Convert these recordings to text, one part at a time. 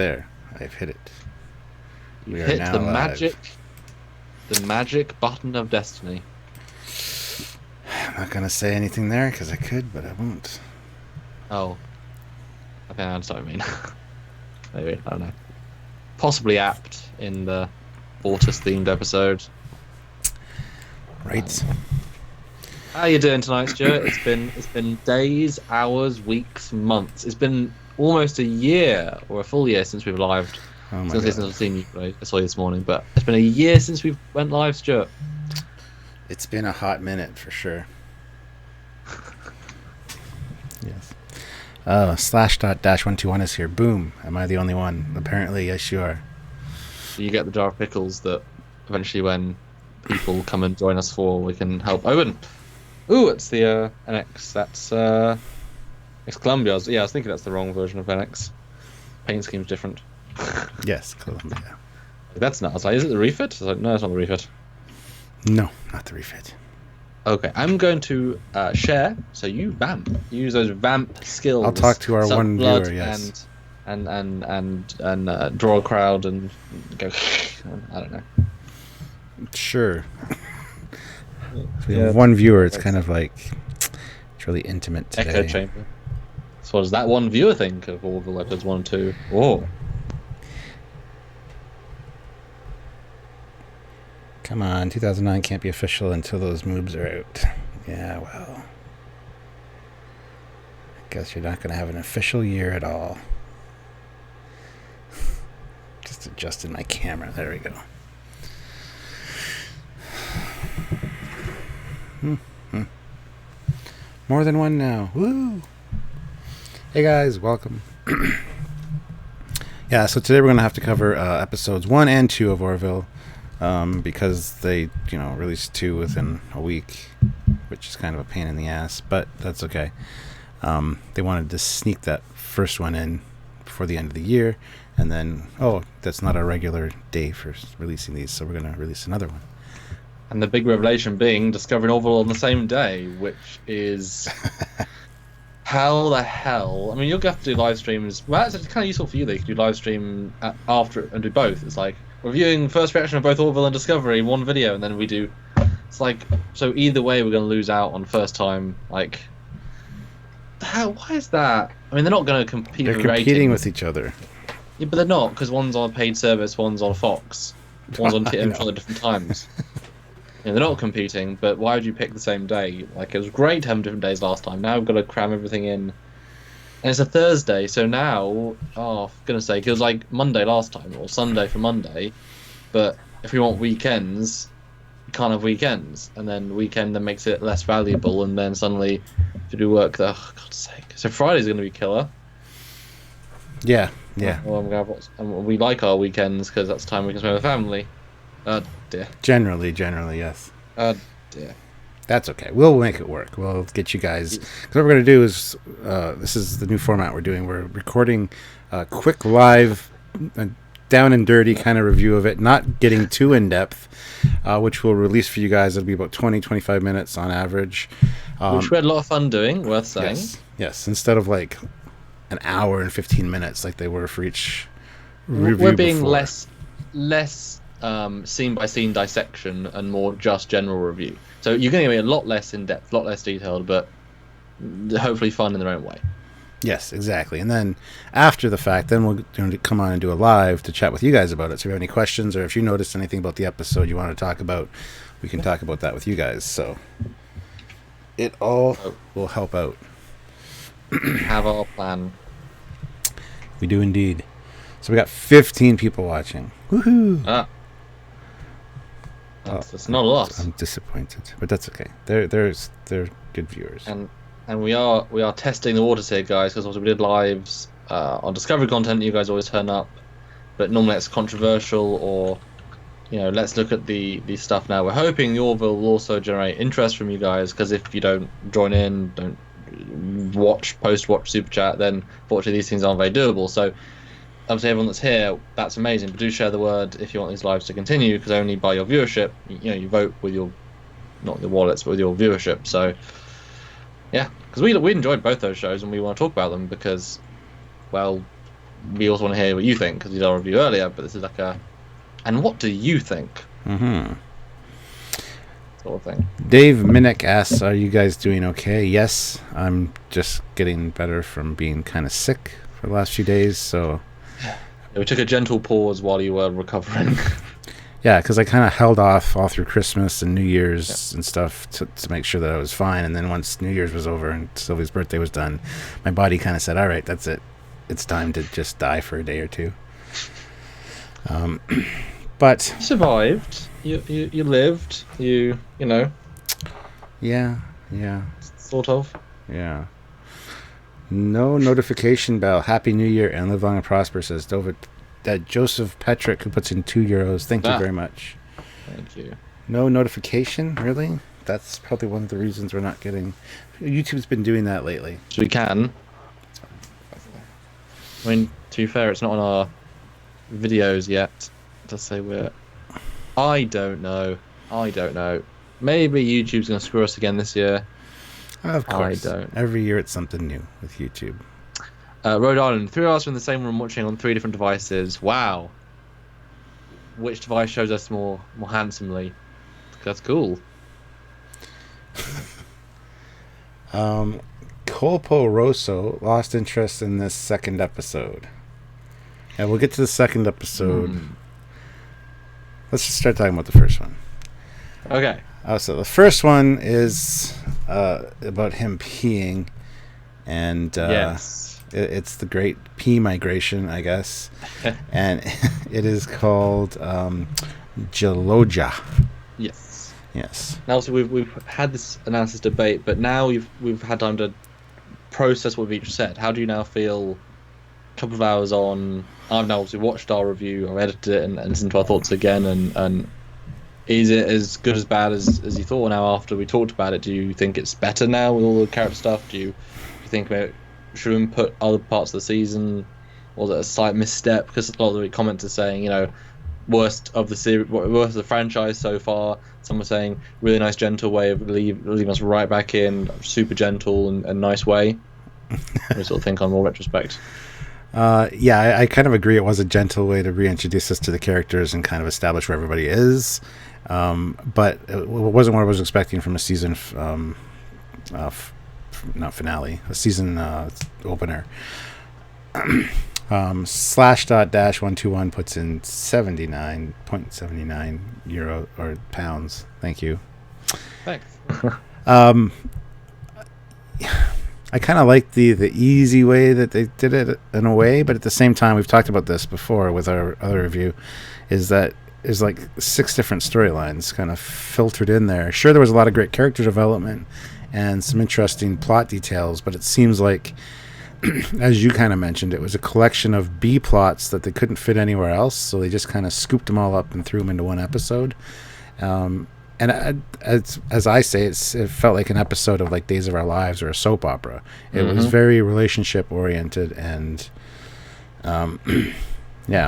There, I've hit it. You hit now the live. magic button of destiny. I'm not gonna say anything there because I could, but I won't. Oh, okay, I understand what you mean. Maybe, I don't know. Possibly apt in the Fortis-themed episode. Right. How you doing tonight, Stuart? It's been days, hours, weeks, months. It's been almost a year or a full year since we've lived. Oh my Since God. I've seen you, I saw you this morning, but it's been a year since we went live, Stuart. It's been a hot minute for sure. Yes. Oh, /.-121 is here. Boom. Am I the only one? Apparently, yes, you are. You get the jar of pickles that eventually, when people come and join us for, we can help open. Ooh, it's the NX. That's it's Columbia. I was thinking that's the wrong version of NX. Paint scheme's different. Yes, Columbia. That's not. I was like, is it the refit? I was like, no, it's not the refit. No, not the refit. Okay, I'm going to share. So you vamp. Use those vamp skills. I'll talk to our one Blood viewer. Yes. And draw a crowd and go. I don't know. Sure. We have one viewer. It's kind of like it's really intimate today. Echo chamber. So what does that one viewer think of Orville episodes 1 and 2? Oh. Come on, 2009 can't be official until those moves are out. Yeah, well, I guess you're not going to have an official year at all. Just adjusted my camera. There we go. More than one now. Woo! Hey guys, welcome. Yeah, so today we're going to have to cover episodes 1 and 2 of Orville. Because they, released 2 within a week, which is kind of a pain in the ass, but that's okay. They wanted to sneak that first one in before the end of the year, and then, that's not a regular day for releasing these, so we're going to release another one. And the big revelation being discovering Orville on the same day, which is... How the hell? I mean, you'll have to do live streams. Well, it's kind of useful for you that you can do live stream after and do both. It's like reviewing first reaction of both Orville and Discovery in one video, and then we do. It's like, so either way, we're going to lose out on first time. Like, how? Why is that? I mean, they're not going to compete. They're competing with each other. Yeah, but they're not, because one's on a paid service, one's on Fox, one's on TM at different times. Yeah, they're not competing, but why would you pick the same day? Like, it was great to have them different days last time. Now we've got to cram everything in. And it's a Thursday, so now, for goodness sake, it was like Monday last time, or Sunday for Monday. But if we want weekends, we can't have weekends. And then weekend then makes it less valuable, and then suddenly, if you do work, God's sake. So Friday's going to be killer. Yeah. And we like our weekends, because that's the time we can spend with family. Dear. Generally, yes. Dear. That's okay. We'll make it work. We'll get you guys. Because what we're going to do is, this is the new format we're doing. We're recording a quick live, down and dirty kind of review of it, not getting too in depth, which we'll release for you guys. It'll be about 20-25 minutes on average. Which we had a lot of fun doing, worth saying. Yes. Instead of like an hour and 15 minutes like they were for each review. We're being before. less scene by scene dissection and more just general review. So you're going to be a lot less in depth, a lot less detailed, but hopefully fun in their own way. Yes, exactly. And then after the fact, then we'll come on and do a live to chat with you guys about it. So if you have any questions or if you noticed anything about the episode you want to talk about, we can talk about that with you guys. So it all will help out. Have our plan. We do indeed. So we got 15 people watching. Woohoo! That's not a lot. I'm disappointed, but that's okay. They're good viewers. And we are testing the waters here, guys, because also we did lives on Discovery content. You guys always turn up, but normally it's controversial or, let's look at the stuff now. We're hoping the Orville will also generate interest from you guys, because if you don't join in, don't post-watch super chat, then fortunately these things aren't very doable. So obviously everyone that's here, that's amazing, but do share the word if you want these lives to continue, because only by your viewership, you vote with your, not your wallets, but with your viewership. So yeah, because we enjoyed both those shows and we want to talk about them because, well, we also want to hear what you think because we did our review earlier. But this is like and what do you think? Mm-hmm. Sort of thing. Dave Minnick asks, "Are you guys doing okay?" Yes, I'm just getting better from being kind of sick for the last few days. So yeah, we took a gentle pause while you were recovering. Yeah, because I kind of held off all through Christmas and New Year's and stuff to make sure that I was fine. And then once New Year's was over and Sylvie's birthday was done, my body kind of said, all right, that's it. It's time to just die for a day or two. But you survived. You lived. You know. Yeah. Sort of. Yeah. No notification bell. Happy New Year and live long and prosper, says Dovid. That Joseph Petrick, who puts in €2. Thank you very much. Thank you. No notification, really? That's probably one of the reasons we're not getting. YouTube's been doing that lately. So we can. I mean, to be fair, it's not on our videos yet. To say we're. I don't know. Maybe YouTube's going to screw us again this year. Of course. I don't. Every year it's something new with YouTube. Rhode Island, 3 hours from the same room watching on 3 different devices. Wow. Which device shows us more handsomely? That's cool. Colpo Rosso lost interest in this second episode. Yeah, we'll get to the second episode. Let's just start talking about the first one. Okay. So the first one is about him peeing, and yes. It's the Great Pee Migration, I guess, and it is called Geloja. Yes. Now, also, we've had this analysis debate, but now we've had time to process what we've each said. How do you now feel? A couple of hours on, I've now obviously watched our review, I've edited it and listened to our thoughts again, and is it as good as bad as you thought now after we talked about it? Do you think it's better now with all the character stuff? Do you think about should we put other parts of the season? Was it a slight misstep? Because a lot of the comments are saying, worst of the series, worst of the franchise so far. Some were saying really nice, gentle way of leaving us right back in, super gentle and nice way. I sort of think on more retrospect. I kind of agree. It was a gentle way to reintroduce us to the characters and kind of establish where everybody is. But it wasn't what I was expecting from a season. Not finale, a season opener. /.-121 puts in 79.79 euro or pounds. Thank you. Thanks. I kind of like the easy way that they did it in a way, but at the same time, we've talked about this before with our other review, is that there's like 6 different storylines kind of filtered in there. Sure, there was a lot of great character development and some interesting plot details, but it seems like, as you kind of mentioned, it was a collection of B plots that they couldn't fit anywhere else, so they just kind of scooped them all up and threw them into one episode. And as I say, it felt like an episode of like Days of Our Lives or a soap opera. It was very relationship oriented, and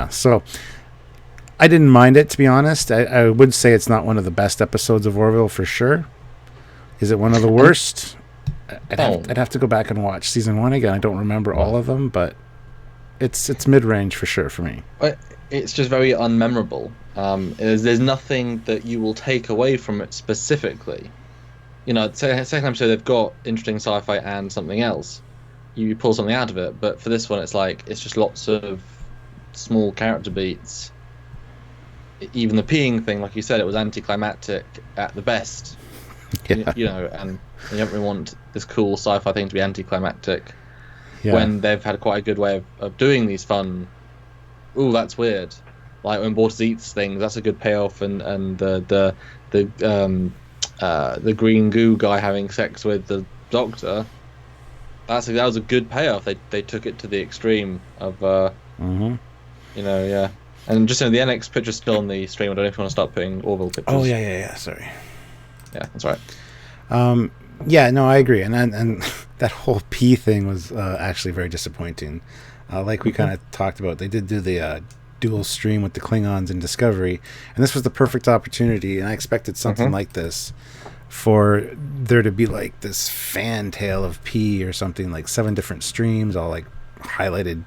so I didn't mind it, to be honest. I would say it's not one of the best episodes of Orville for sure. Is it one of the worst? I'd have to go back and watch season 1 again. I don't remember all of them, but it's mid-range for sure for me. It's just very unmemorable. There's nothing that you will take away from it specifically. Second episode they've got interesting sci-fi and something else. You pull something out of it, but for this one it's just lots of small character beats. Even the peeing thing, like you said, it was anticlimactic at the best. Yeah. And you don't really want this cool sci-fi thing to be anticlimactic when they've had quite a good way of doing these fun. Ooh, that's weird. Like when Bortus eats things, that's a good payoff, and the green goo guy having sex with the doctor. That was a good payoff. They took it to the extreme of And just the NX picture's still on the stream. I don't know if you want to start putting Orville pictures. Oh yeah. Sorry. Yeah, that's right. No, I agree, and that whole P thing was actually very disappointing. Like we kind of talked about, they did do the dual stream with the Klingons in Discovery, and this was the perfect opportunity, and I expected something like this, for there to be like this fan tale of P or something, like 7 different streams all like highlighted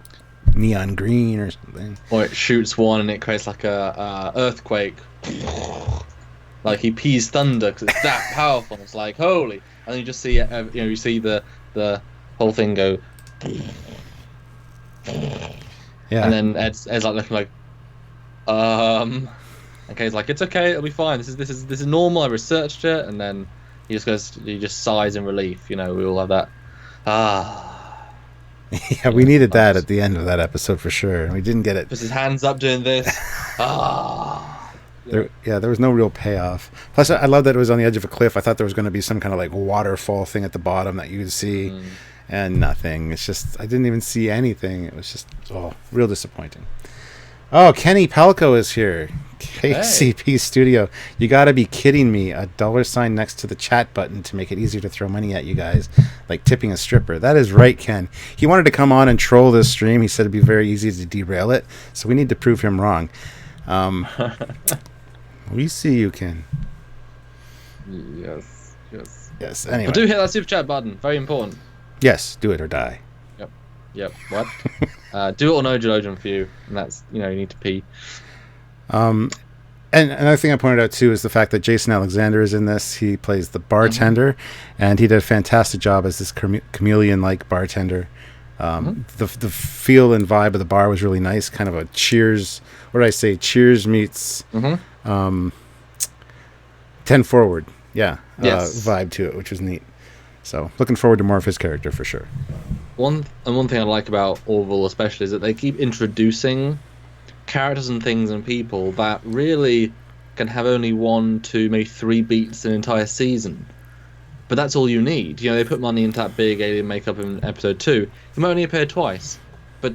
neon green or something. Or it shoots one and it creates like a earthquake. Like he pees thunder because it's that powerful. It's like holy, and then you just see you see the whole thing go. Yeah. And then Ed's like looking like, and Kay's like, it's okay, it'll be fine. This is normal. I researched it, and then he just sighs in relief. We all have that. Yeah, we needed that at the end of that episode for sure. We didn't get it. Puts his hands up doing this. There was no real payoff. Plus, I love that it was on the edge of a cliff. I thought there was going to be some kind of like waterfall thing at the bottom that you would see, and nothing. It's just I didn't even see anything. It was just real disappointing. Oh, Kenny Palco is here. KCP Studio. You got to be kidding me. A $sign next to the chat button to make it easier to throw money at you guys, like tipping a stripper. That is right, Ken. He wanted to come on and troll this stream. He said it'd be very easy to derail it, so we need to prove him wrong. We see you, Ken. Yes. Anyway. But do hit that super chat button. Very important. Yes, do it or die. Yep. What? Do it or no geologian for you, and that's you need to pee. And another thing I pointed out too is the fact that Jason Alexander is in this. He plays the bartender, and he did a fantastic job as this chameleon-like bartender. The feel and vibe of the bar was really nice. Kind of a Cheers. What did I say? Cheers meets 10 Forward. Yeah. Yes. Vibe to it, which was neat. So looking forward to more of his character for sure. One thing I like about Orville especially is that they keep introducing characters and things and people that really can have only 1, 2, maybe 3 beats an entire season. But that's all you need. They put money into that big alien makeup in episode 2. He might only appear twice, but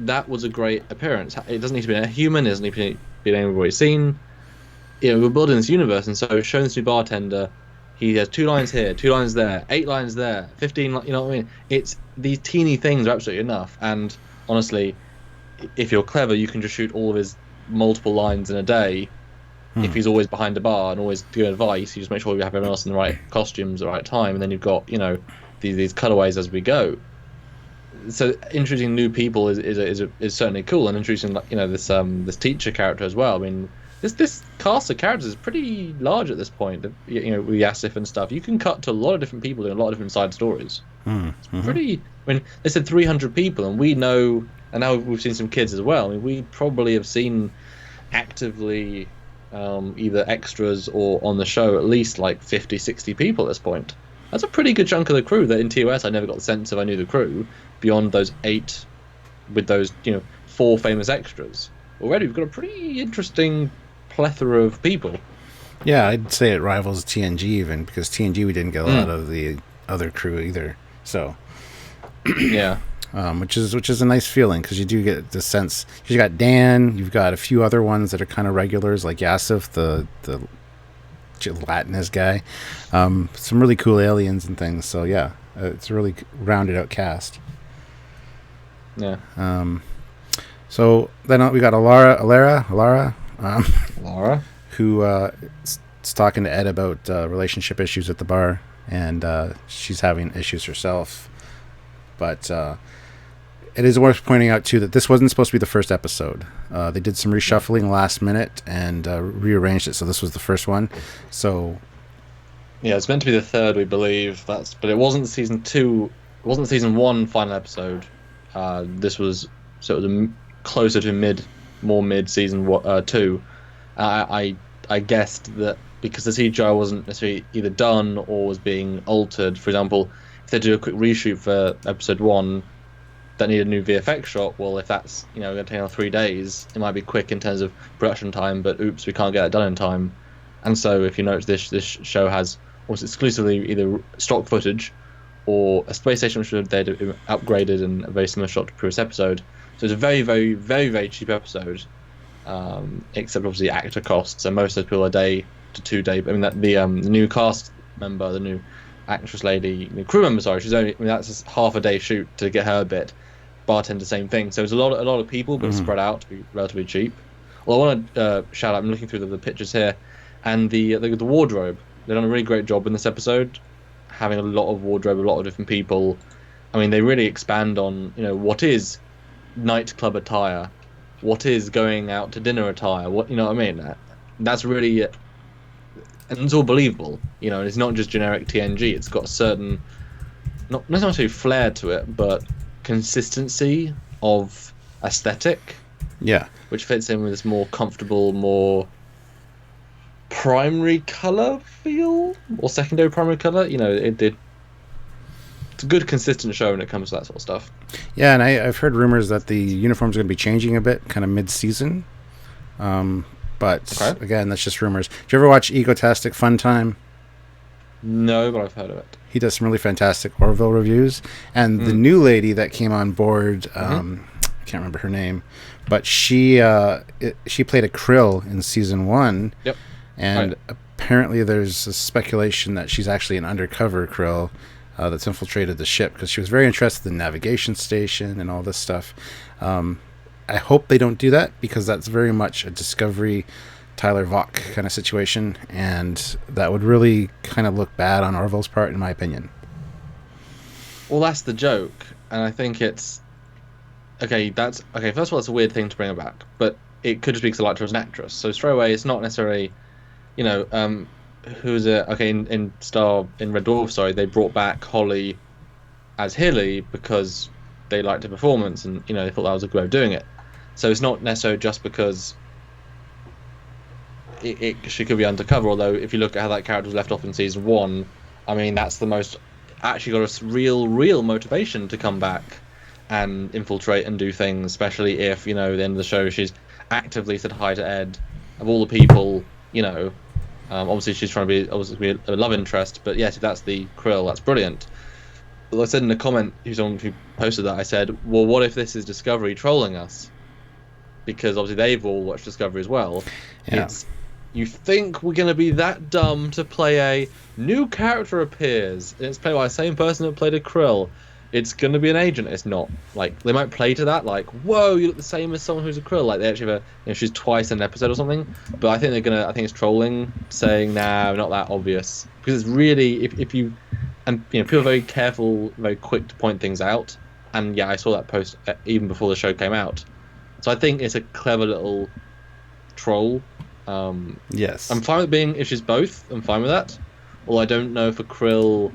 that was a great appearance. It doesn't need to be a human. It doesn't need to be an alien we've already seen. We're building this universe, and so showing this new bartender, he has 2 lines here, 2 lines there, 8 lines there, 15. You know what I mean? It's these teeny things are absolutely enough. And honestly, if you're clever, you can just shoot all of his multiple lines in a day. If he's always behind a bar and always giving advice, you just make sure you have everyone else in the right costumes at the right time, and then you've got these cutaways as we go. So introducing new people is certainly cool, and introducing this teacher character as well. I mean, this cast of characters is pretty large at this point. With Yasif and stuff, you can cut to a lot of different people doing a lot of different side stories. It's pretty. I mean, they said 300 people, and we know, and now we've seen some kids as well. I mean, we probably have seen actively. Either extras or on the show at least like 50, 60 people at this point. That's a pretty good chunk of the crew that in TOS I never got the sense of I knew the crew beyond those 8 with those 4 famous extras. Already we've got a pretty interesting plethora of people. Yeah, I'd say it rivals TNG even, because TNG we didn't get a lot of the other crew either. So yeah. Which is a nice feeling, because you do get the sense. You got Dan, you've got a few other ones that are kind of regulars, like Yasif, the gelatinous guy. Some really cool aliens and things. So yeah, it's a really rounded out cast. Yeah. So then we got Alara, who is talking to Ed about relationship issues at the bar, and she's having issues herself. But it is worth pointing out, too, that this wasn't supposed to be the first episode. They did some reshuffling last minute and rearranged it, so this was the first one. So, yeah, it's meant to be the third, we believe. But it wasn't season 2. It wasn't season 1 final episode. This was sort of closer to more mid season 2. I guessed that because the CGI wasn't necessarily either done or was being altered. For example, if they do a quick reshoot for episode 1 that need a new VFX shot, well, if that's going to take another 3 days, it might be quick in terms of production time, but oops, we can't get that done in time. And so if you notice, this show has almost exclusively either stock footage or a space station which they'd upgraded in a very similar shot to the previous episode. So it's a very, very, very, very cheap episode, except obviously actor costs, and most of those people are day to 2 day. I mean, that the new cast member, the new actress lady, the crew member, sorry, that's just half a day shoot to get her bit. Bartender, same thing. So it's a lot of people, but spread out to be relatively cheap. Well, I want to shout out. I'm looking through the pictures here, and the wardrobe. They've done a really great job in this episode, having a lot of wardrobe, a lot of different people. I mean, they really expand on what is nightclub attire? What is going out to dinner attire? What, you know what I mean? That's really, and it's all believable. You know, it's not just generic TNG. It's got a certain, not necessarily flair to it, but consistency of aesthetic. Yeah. Which fits in with this more comfortable, more primary color feel, or secondary primary color. You know, it's a good, consistent show when it comes to that sort of stuff. Yeah, and I've heard rumors that the uniforms are going to be changing a bit, kind of mid-season. But again, that's just rumors. Did you ever watch Egotastic Fun Time? No, but I've heard of it. He does some really fantastic Orville reviews. And the new lady that came on board, I can't remember her name, but she played a Krill in season 1. Yep. And apparently there's a speculation that she's actually an undercover Krill that's infiltrated the ship, because she was very interested in the navigation station and all this stuff. I hope they don't do that, because that's very much a Discovery Tyler Vaughn kind of situation, and that would really kind of look bad on Orville's part, in my opinion. Well, that's the joke, and I think it's okay. First of all, it's a weird thing to bring her back, but it could just be because I liked her as an actress. So straight away, it's not necessarily, you know, who's it? Okay, in Red Dwarf, sorry, they brought back Holly as Hilly because they liked her performance, and you know, they thought that was a good way of doing it. So it's not necessarily just because she could be undercover. Although if you look at how that character was left off in season 1, I mean, that's the most actually got a real motivation to come back and infiltrate and do things. Especially if, you know, at the end of the show she's actively said hi to Ed. Of all the people, you know, obviously she's trying to be a love interest. But yes, if that's the Krill, that's brilliant. But I said in a comment, who posted that, I said, well, what if this is Discovery trolling us? Because obviously they've all watched Discovery as well. Yeah. You think we're going to be that dumb to play a new character appears, and it's played by the same person that played a Krill. It's going to be an agent. It's not. Like, they might play to that, like, whoa, you look the same as someone who's a Krill. Like, they actually have she's twice in an episode or something. But I think I think it's trolling, saying, nah, not that obvious. Because it's really, if you, and, you know, people are very careful, very quick to point things out. And yeah, I saw that post even before the show came out. So I think it's a clever little troll. Yes. I'm fine with being, if she's both, I'm fine with that. Although I don't know for Krill,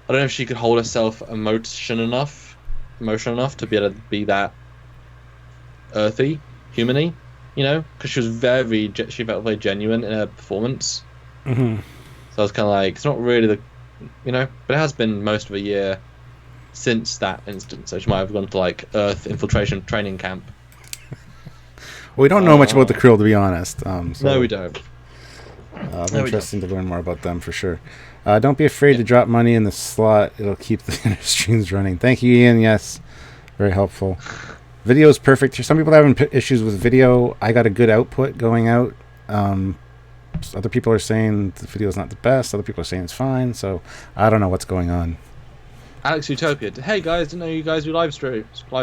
I don't know if she could hold herself emotional enough to be able to be that earthy, human-y, you know? Because she felt very genuine in her performance. Mm-hmm. So I was kind of like, it's not really the, you know, but it has been most of a year since that instance. So she might have gone to, like, Earth infiltration training camp. Well, we don't know much about the Krill, to be honest. No, we don't. Interesting to learn more about them, for sure. Don't be afraid to drop money in the slot. It'll keep the inner streams running. Thank you, Ian. Yes, very helpful. Video is perfect. Some people are having issues with video. I got a good output going out. Other people are saying the video is not the best. Other people are saying it's fine. So I don't know what's going on. Alex Utopia. Hey guys, didn't know you guys do live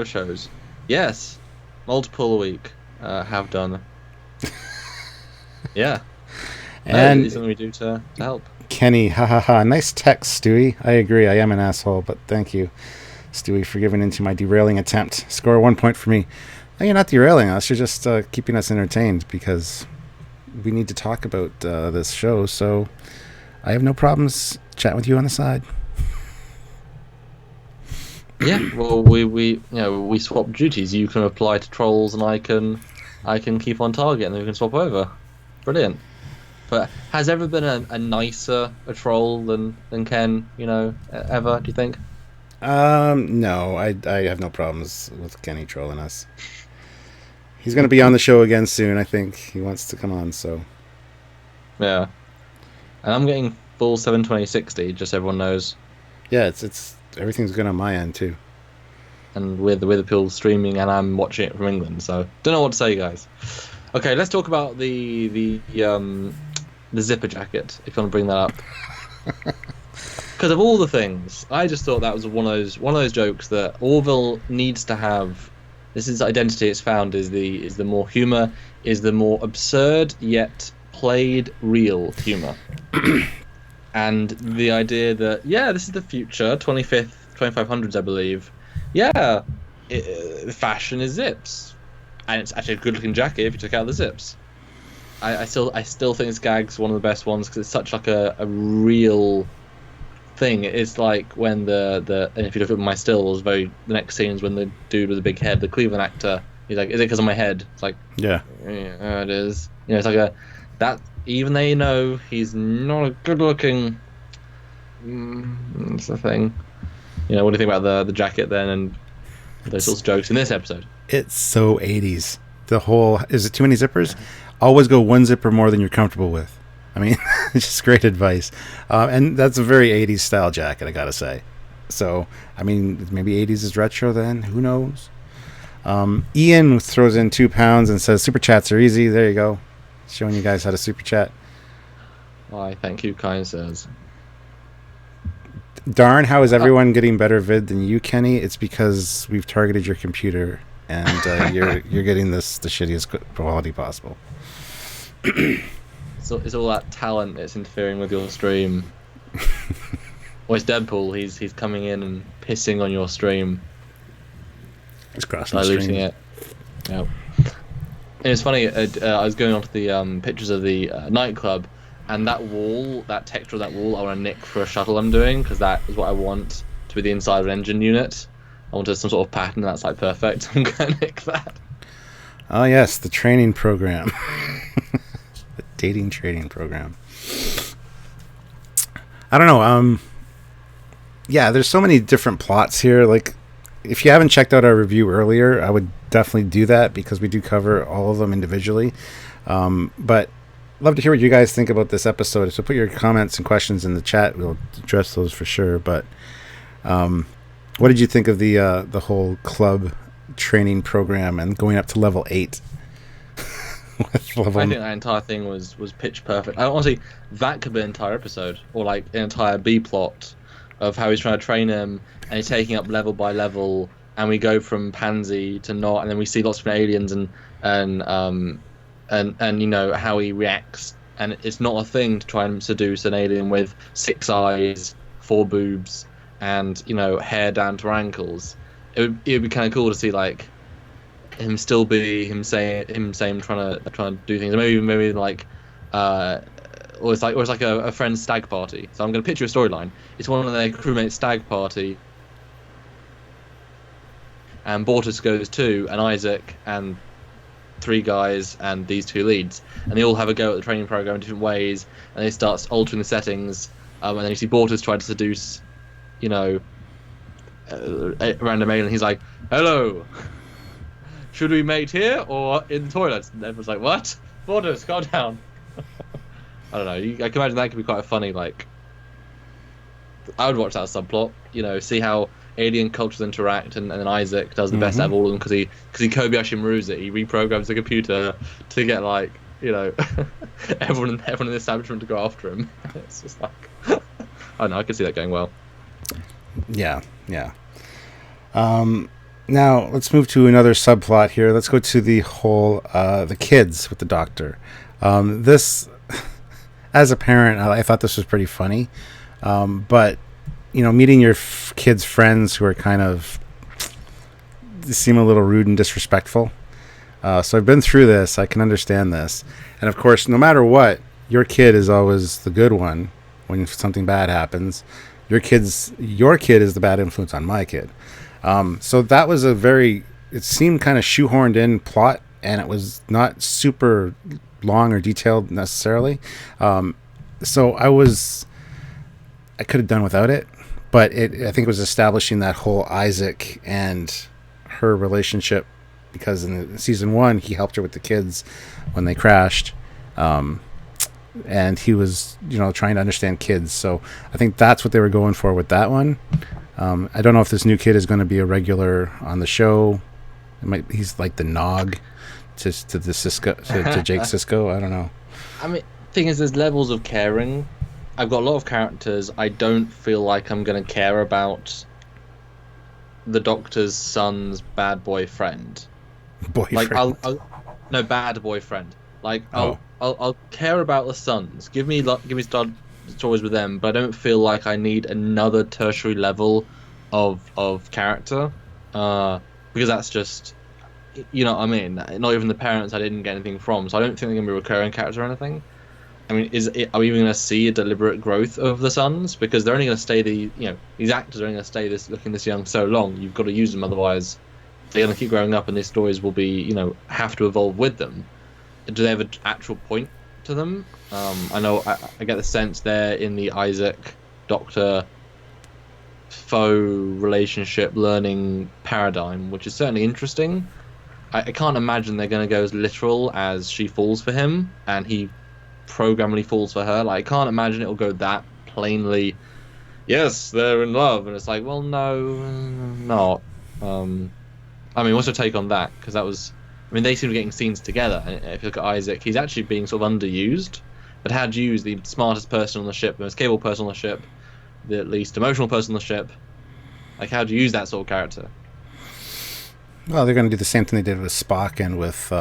shows. Yes, multiple a week. Have done. Yeah. And something we do to help. Kenny, nice text, Stewie. I agree. I am an asshole, but thank you, Stewie, for giving into my derailing attempt. Score 1 point for me. No, you're not derailing us. You're just keeping us entertained, because we need to talk about this show. So I have no problems chatting with you on the side. Yeah, well, we swap duties. You can apply to trolls, and I can keep on target, and then we can swap over. Brilliant. But has there ever been a nicer troll than Ken? You know, ever? Do you think? No, I have no problems with Kenny trolling us. He's going to be on the show again soon. I think he wants to come on. So yeah, and I'm getting full 720/60. Just so everyone knows. Yeah, it's everything's good on my end too. And with the people streaming, and I'm watching it from England, so don't know what to say, guys. Okay, let's talk about the zipper jacket, if you want to bring that up. Because of all the things, I just thought that was one of those jokes that Orville needs to have. This is identity it's found is the more humor, is the more absurd yet played real humor. And the idea that, yeah, this is the future, 2500s, I believe. Yeah, fashion is zips, and it's actually a good-looking jacket if you took out the zips. I still think this gag's one of the best ones because it's such like a real thing. It's like when and if you look at my stills, the next scene is when the dude with the big head, the Cleveland actor, he's like, "Is it because of my head?" It's like, Yeah, it is. It's like that. Even they know he's not a good-looking. That's the thing. What do you think about the jacket then and those sorts of jokes in this episode? it's so 80s. The whole, is it too many zippers? Always go one zipper more than you're comfortable with. I mean, it's just great advice. And that's a very 80s style jacket, I gotta say. So, I mean, maybe 80s is retro then. Who knows? Ian throws in £2 and says, Super chats are easy. There you go. Showing you guys how to super chat. Why, thank you, kind sirs. Darn, how is everyone getting better vid than you, Kenny? It's because we've targeted your computer and you're getting the shittiest quality possible. So it's all that talent that's interfering with your stream. Or it's Deadpool. He's coming in and pissing on your stream. It's crossing diluting it. Yeah. And it's funny. I was going on to the pictures of the nightclub, and that wall, that texture of that wall, I want to nick for a shuttle I'm doing because that is what I want to be the inside of an engine unit. I wanted some sort of pattern that's like perfect. I'm gonna nick that. Oh yes, the training program. The dating training program. I don't know. Yeah, there's so many different plots here. Like, if you haven't checked out our review earlier, I would definitely do that because we do cover all of them individually. But love to hear what you guys think about this episode. So put your comments and questions in the chat. We'll address those for sure. But what did you think of the whole club training program and going up to level 8? I think that entire thing was pitch perfect. Honestly, that could be an entire episode or like an entire B plot of how he's trying to train him and he's taking up level by level, and we go from pansy to not, and then we see lots of aliens and how he reacts, and it's not a thing to try and seduce an alien with 6 eyes, 4 boobs, and hair down to her ankles. It would be kind of cool to see like him still be him saying trying to do things. Maybe like or it's like a friend's stag party. So I'm going to picture a storyline. It's one of their crewmates' stag party, and Bortus goes too, and Isaac and 3 guys and these 2 leads, and they all have a go at the training program in different ways, and they start altering the settings, and then you see Bortus try to seduce, a random alien. He's like, "Hello, should we mate here or in the toilets?" And everyone's like, "What? Bortus, calm down." I don't know. I can imagine that could be quite funny. Like, I would watch that subplot. See how alien cultures interact, and then Isaac does the best out of all of them because he Kobayashi Marus it. He reprograms the computer to get everyone in the establishment to go after him. It's just like I don't know. I could see that going well. Yeah. Now let's move to another subplot here. Let's go to the whole the kids with the doctor. This. As a parent, I thought this was pretty funny, but meeting your kids' friends who are kind of seem a little rude and disrespectful. So I've been through this. I can understand this, and of course, no matter what, your kid is always the good one when something bad happens. Your kid is the bad influence on my kid. So that was it seemed kind of shoehorned in plot, and it was not super long or detailed necessarily. So I could have done without it, but I think it was establishing that whole Isaac and her relationship, because in season 1 he helped her with the kids when they crashed, and he was trying to understand kids. So I think that's what they were going for with that one. I don't know if this new kid is going to be a regular on the show. He's like the Nog to Jake Sisko. I don't know. I mean, thing is, there's levels of caring. I've got a lot of characters. I don't feel like I'm going to care about the doctor's son's bad boyfriend. Boyfriend? No, bad boyfriend. I'll care about the sons. Give me stories with them, but I don't feel like I need another tertiary level of character. because that's just, you know what I mean. Not even the parents I didn't get anything from, so I don't think they're gonna be a recurring character or anything. I mean, are we even going to see a deliberate growth of the sons? Because they're only going to stay these actors are only going to stay looking this young so long. You've got to use them, otherwise they're going to keep growing up, and these stories will be, have to evolve with them. Do they have an actual point to them? I know I get the sense they're in the Isaac Doctor foe relationship learning paradigm, which is certainly interesting. I can't imagine they're going to go as literal as she falls for him and he programmably falls for her. Like, I can't imagine it'll go that plainly. Yes, they're in love, and it's like, well, no, not. I mean, what's your take on that? Because that was, I mean, they seem to be getting scenes together. And if you look at Isaac, he's actually being sort of underused. But had you use the smartest person on the ship, the most capable person on the ship, the least emotional person on the ship, like, how do you use that sort of character? Well, they're going to do the same thing they did with Spock and with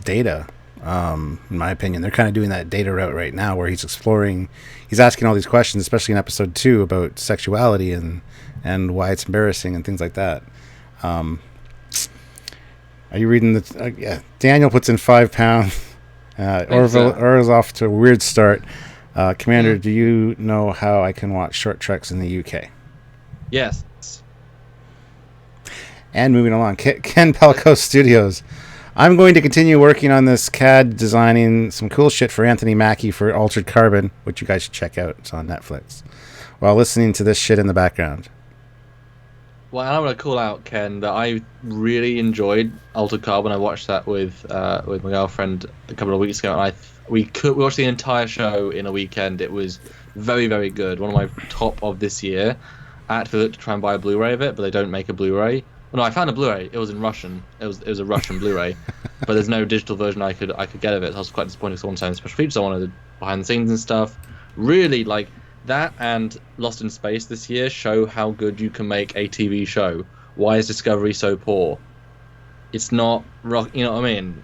Data. In my opinion, they're kind of doing that Data route right now, where he's asking all these questions, especially in episode 2 about sexuality and why it's embarrassing and things like that. Are you reading the? Yeah, Daniel puts in £5. Orville's off to a weird start. Commander, do you know how I can watch short treks in the UK? Yes. And moving along, Ken Pelco Studios. I'm going to continue working on this CAD, designing some cool shit for Anthony Mackie for Altered Carbon, which you guys should check out. It's on Netflix. While listening to this shit in the background. Well, I'm going to call out, Ken, that I really enjoyed Altered Carbon. I watched that with my girlfriend a couple of weeks ago, and we watched the entire show in a weekend. It was very, very good. One of my top of this year. I had to look to try and buy a Blu-ray of it, but they don't make a Blu-ray. No, I found a Blu-ray. It was in Russian. It was a Russian Blu-ray, but there's no digital version I could get of it. So I was quite disappointed because I wanted to have special features. I wanted behind the scenes and stuff. Really, like that and Lost in Space this year show how good you can make a TV show. Why is Discovery so poor? It's not rock. You know what I mean?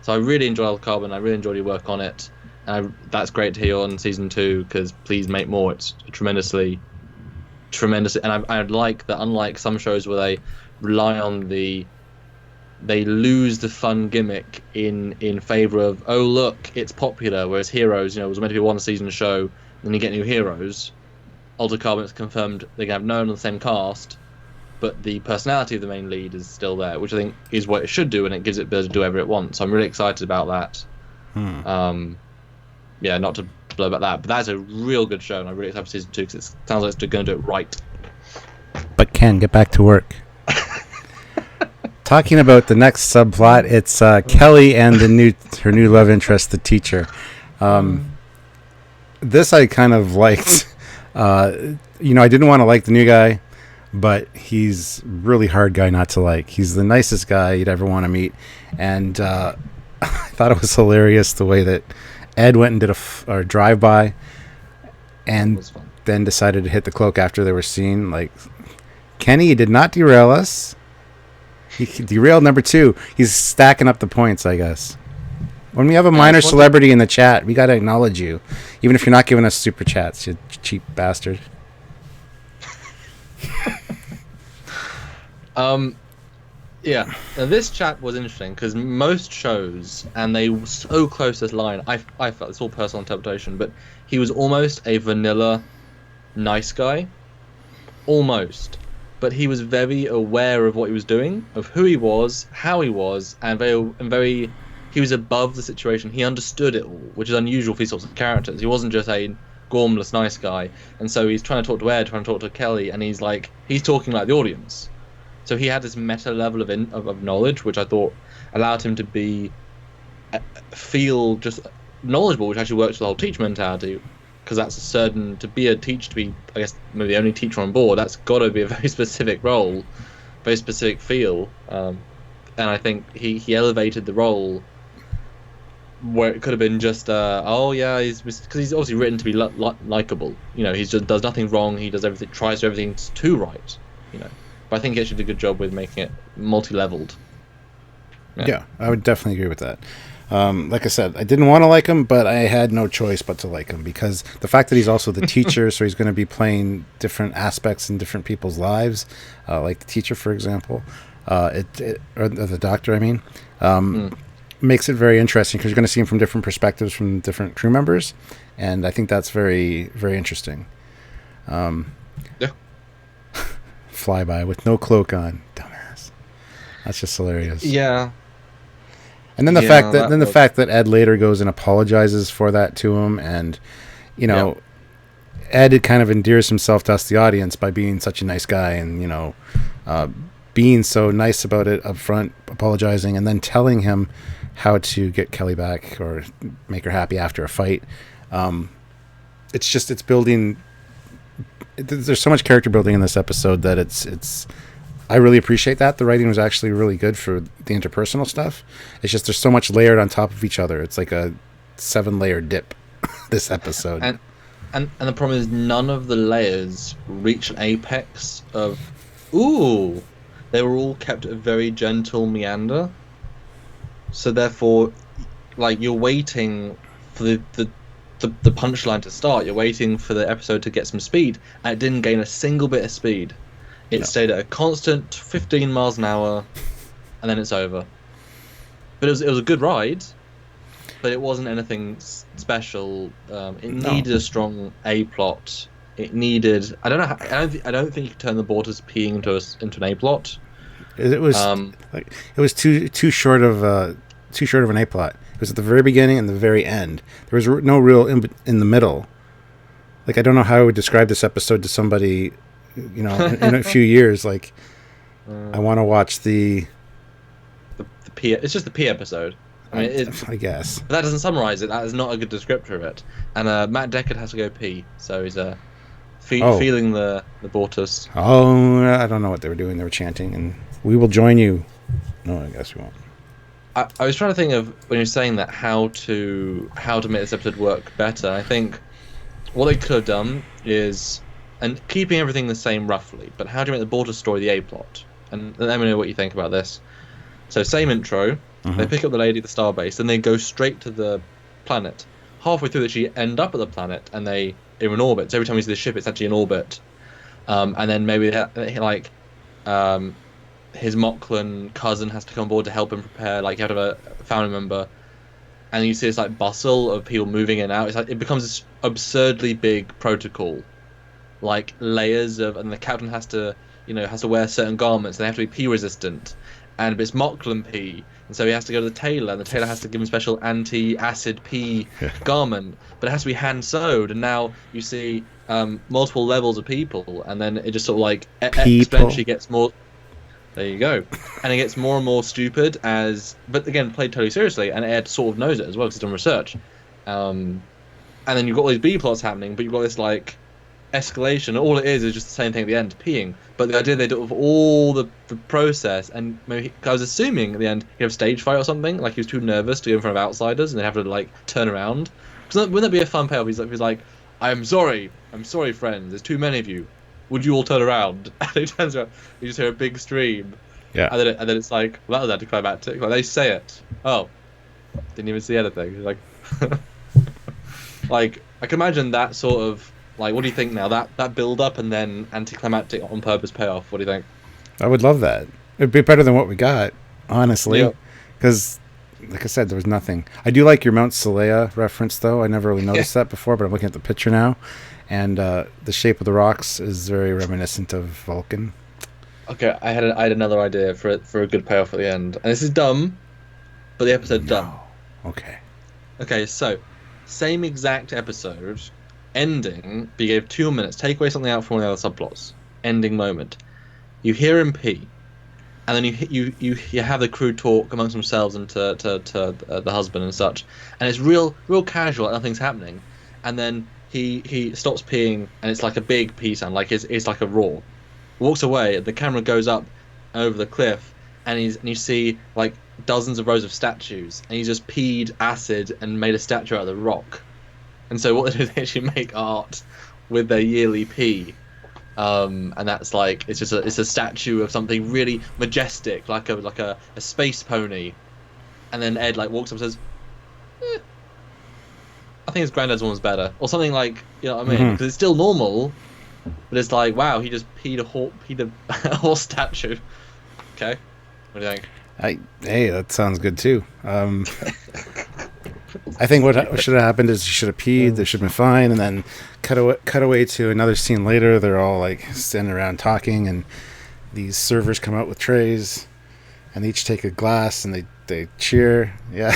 So I really enjoyed Carbon. I really enjoyed your work on it. That's great to hear on season 2. Because please make more. It's tremendously. And I like that, unlike some shows where they rely on they lose the fun gimmick in favor of, oh look, it's popular, whereas Heroes, it was meant to be a 1-season show, then you get new heroes. Altered Carbon, it's confirmed they can have no one on the same cast, but the personality of the main lead is still there, which I think is what it should do, and it gives it the ability to do whatever it wants. So I'm really excited about that. Yeah, not to blow about that, but that's a real good show, and I'm really excited for season 2 because it sounds like it's going to do it right. But Ken, get back to work. Talking about the next subplot, it's Kelly and her new love interest, the teacher. This I kind of liked. I didn't want to like the new guy, but he's really hard guy not to like. He's the nicest guy you'd ever want to meet, and I thought it was hilarious the way that Ed went and did a drive-by and then decided to hit the cloak after they were seen. Like, Kenny did not derail us. He derailed number 2. He's stacking up the points, I guess. When we have a minor celebrity in the chat, we got to acknowledge you. Even if you're not giving us super chats, you cheap bastard. Yeah, now this chat was interesting because most shows, and they were so close to this line, I felt it's all personal interpretation, but he was almost a vanilla nice guy. Almost. But he was very aware of what he was doing, of who he was, how he was, and very he was above the situation. He understood it all, which is unusual for these sorts of characters. He wasn't just a gormless nice guy, and so he's trying to talk to Ed, trying to talk to Kelly, and he's talking like the audience. So he had this meta level of knowledge, which I thought allowed him to feel just knowledgeable, which actually works with the whole teacher mentality, because that's to be a teacher, to be, I guess, maybe the only teacher on board, that's got to be a very specific role, very specific feel, and I think he elevated the role where it could have been just, because he's obviously written to be likable, he just does nothing wrong, he does everything, tries to do everything too right, But I think he actually did a good job with making it multi-leveled. Yeah, I would definitely agree with that. Like I said, I didn't want to like him, but I had no choice but to like him because the fact that he's also the teacher, so he's going to be playing different aspects in different people's lives, like the teacher, for example, or the doctor, I mean, makes it very interesting because you're going to see him from different perspectives from different crew members, and I think that's very, very interesting. Yeah. Flyby with no cloak on, dumbass. That's just hilarious. Yeah. And then the fact that Ed later goes and apologizes for that to him, and Ed kind of endears himself to us, the audience, by being such a nice guy, and being so nice about it up front, apologizing, and then telling him how to get Kelly back or make her happy after a fight. It's building. There's so much character building in this episode that it's. I really appreciate that. The writing was actually really good for the interpersonal stuff. It's just there's so much layered on top of each other. It's like a 7-layer dip, this episode. And the problem is none of the layers reach an apex of, ooh, they were all kept at a very gentle meander. So therefore, like, you're waiting for the punchline to start. You're waiting for the episode to get some speed, and it didn't gain a single bit of speed. It stayed at a constant 15 miles an hour, and then it's over. But it was a good ride, but it wasn't anything special. It needed a strong A plot. It needed. I don't know. I don't think you could turn the Borters peeing into an A plot. It was too short of an A plot. It was at the very beginning and the very end. There was no real in the middle. Like, I don't know how I would describe this episode to somebody. In a few years, like, I want to watch the P. It's just the P episode. I mean, I guess. But that doesn't summarize it. That is not a good descriptor of it. And Matt Deckard has to go pee, so he's feeling the Bortus. Oh, I don't know what they were doing. They were chanting, and we will join you. No, I guess we won't. I was trying to think of, when you're saying that, how to make this episode work better. I think what they could have done is. And keeping everything the same roughly, but how do you make the Border story the A plot? And let me know what you think about this. So, same intro, they pick up the lady at the starbase, then they go straight to the planet. Halfway through, they actually end up at the planet, and they're in orbit. So every time you see the ship, it's actually in orbit. And then maybe his Moclan cousin has to come on board to help him prepare. Like, you have to have a family member, and you see this like bustle of people moving in and out. It's like it becomes this absurdly big protocol. Like layers of, and the captain has to wear certain garments. They have to be pee resistant, and it's Moclan pee, and so he has to go to the tailor, and the tailor has to give him a special anti-acid pee garment, but it has to be hand sewed. And now you see multiple levels of people, and then it just sort of like exponentially gets more. There you go, and it gets more and more stupid but again played totally seriously, and Ed sort of knows it as well because he's done research. And then you've got all these B plots happening, but you've got this like. Escalation. All it is just the same thing at the end, peeing. But the idea they do it with all the process, and maybe I was assuming at the end he'd have a stage fight or something. Like he was too nervous to go in front of outsiders, and they have to like turn around. Because wouldn't that be a fun payoff? He's like, I'm sorry, friends. There's too many of you. Would you all turn around? And he turns around. You just hear a big scream. Yeah. And then it's like, well, that was anticlimactic. Like they say it. Oh, didn't even see anything. Like, like I can imagine that sort of. Like, what do you think now? That build up and then anticlimactic on purpose payoff. What do you think? I would love that. It'd be better than what we got, honestly. Because, like I said, there was nothing. I do like your Mount Seleia reference, though. I never really noticed that before, but I'm looking at the picture now, and the shape of the rocks is very reminiscent of Vulcan. Okay, I had another idea for a good payoff at the end, and this is dumb, but the episode's dumb. Okay, so same exact episode. Ending, but you gave 2 minutes. Take away something out from one of the other subplots. Ending moment. You hear him pee, and then you have the crew talk amongst themselves and to the husband and such, and it's real casual. Nothing's happening, and then he stops peeing, and it's like a big pee sound, like it's like a roar. Walks away. The camera goes up over the cliff, and you see like dozens of rows of statues, and he's just peed acid and made a statue out of the rock. And so what they do is they actually make art with their yearly pee, and that's like it's a statue of something really majestic, like a space pony. And then Ed like walks up and says, think his granddad's one was better, or something like, you know what I mean? Because it's still normal, but it's like, wow, he just peed a horse statue. Okay, what do you think? Hey, that sounds good too. I think what should have happened is he should have peed. They should have been fine, and then cut away to another scene later. They're all like standing around talking, and these servers come out with trays, and they each take a glass, and they cheer, yeah,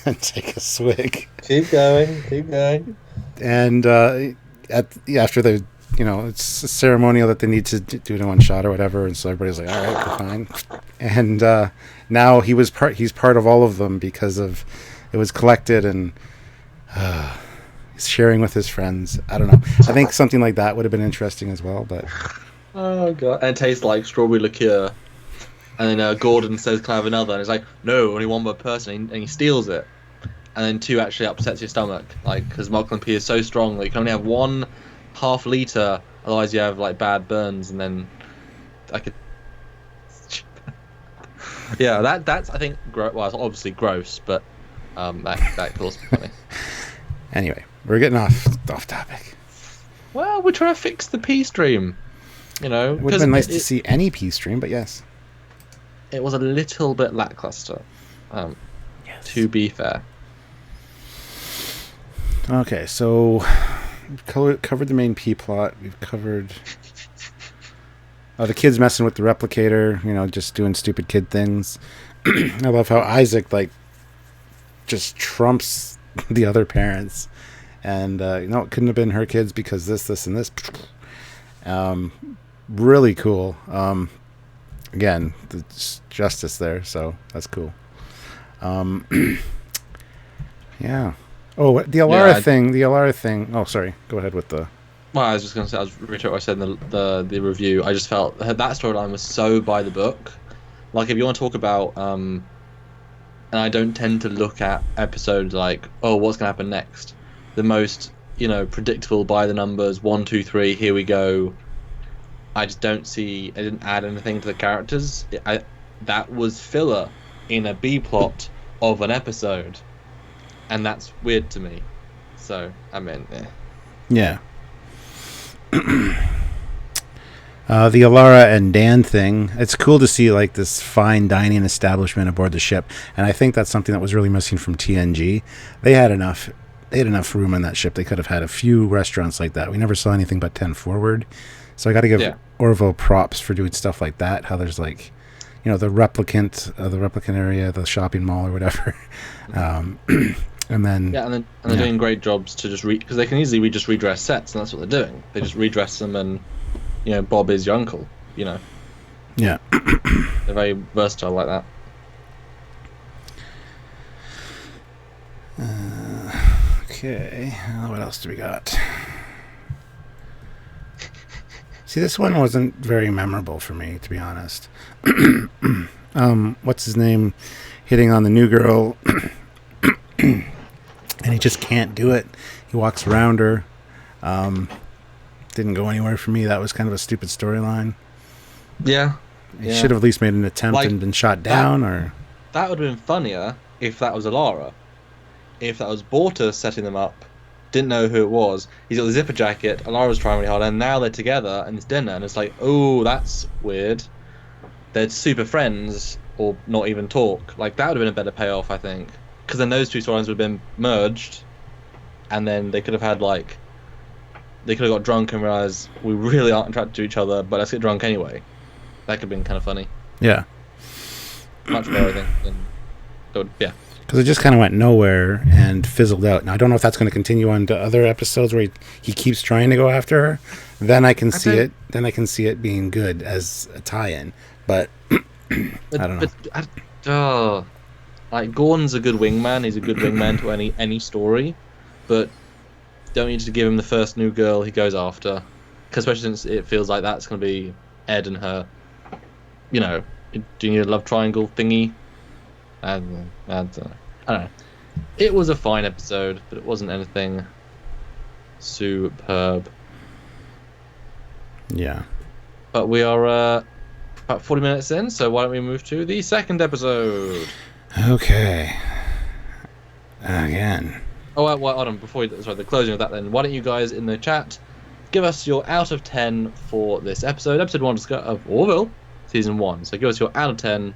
and take a swig. Keep going. And after they, it's ceremonial that they need to do it in one shot or whatever, and so everybody's like, all right, we're fine. And now he's part of all of them because of it was collected, and he's sharing with his friends. I don't know. I think something like that would have been interesting as well, but oh god, and it tastes like strawberry liqueur. And then Gordon says, "Can I have another?" And he's like, "No, only one per person." And he steals it. And then 2 actually upsets your stomach, like because Mocklin P is so strong that you can only have 1 half liter, otherwise you have like bad burns. And then I could, yeah, that's I think well, it's obviously gross, but that could also be funny. Anyway, we're getting off topic. Well, we're trying to fix the P stream, It would have been nice to see any P stream, but yes, it was a little bit lackluster. Yes. To be fair. Okay, so we've covered the main P plot. We've covered the kids messing with the replicator, just doing stupid kid things. I love how Isaac just trumps the other parents, and it couldn't have been her kids because this, and this. Really cool. Again, the justice there, so that's cool. Yeah. Oh, the Alara thing. The Alara thing. Oh, sorry. Go ahead with the. Well, I was just going to say, I was reiterating what I said in the review. I just felt that storyline was so by the book. Like, if you want to talk about, and I don't tend to look at episodes like, oh, what's going to happen next? The most, predictable by the numbers, 1, 2, 3, here we go. I just don't see. I didn't add anything to the characters. That was filler in a B plot of an episode, and that's weird to me. So I mean, yeah. The Alara and Dan thing. It's cool to see like this fine dining establishment aboard the ship, and I think that's something that was really missing from TNG. They had enough room on that ship. They could have had a few restaurants like that. We never saw anything but 10 Forward. So I got to give Orville props for doing stuff like that. How there's like, the replicant area, the shopping mall or whatever, and then and they're doing great jobs to just because they can easily just redress sets, and that's what they're doing. They just redress them, and Bob is your uncle. Yeah, they're very versatile like that. Okay, what else do we got? See, this one wasn't very memorable for me, to be honest. What's his name? Hitting on the new girl, and he just can't do it. He walks around her. Didn't go anywhere for me. That was kind of a stupid storyline. Yeah. He should have at least made an attempt and been shot down, or... That would have been funnier if that was Alara. If that was Borta setting them up, didn't know who it was. He's got the zipper jacket. Alara's trying really hard, and now they're together, and it's dinner, and it's like, oh, that's weird. They're super friends, or not even talk. Like, that would have been a better payoff, I think. Because then those two storylines would have been merged, and then they could have had, they could have got drunk and realised we really aren't attracted to each other, but let's get drunk anyway. That could have been kind of funny. Yeah. Much better, I think. Yeah. Because it just kind of went nowhere and fizzled out. Now, I don't know if that's going to continue on to other episodes where he keeps trying to go after her. Then I can see it. Then I can see it being good as a tie-in. But I don't know. Gordon's a good wingman. He's a good wingman to any story. But don't need to give him the first new girl he goes after. Because especially since it feels like that's going to be Ed and her. Do you need a love triangle thingy? I don't know. It was a fine episode, but it wasn't anything superb. Yeah. But we are about 40 minutes in, so why don't we move to the second episode? Okay. Again, Oh, well, hold on. Before the closing of that, then why don't you guys in the chat give us your out of 10 for this episode 1 of Orville, season 1. So give us your out of 10.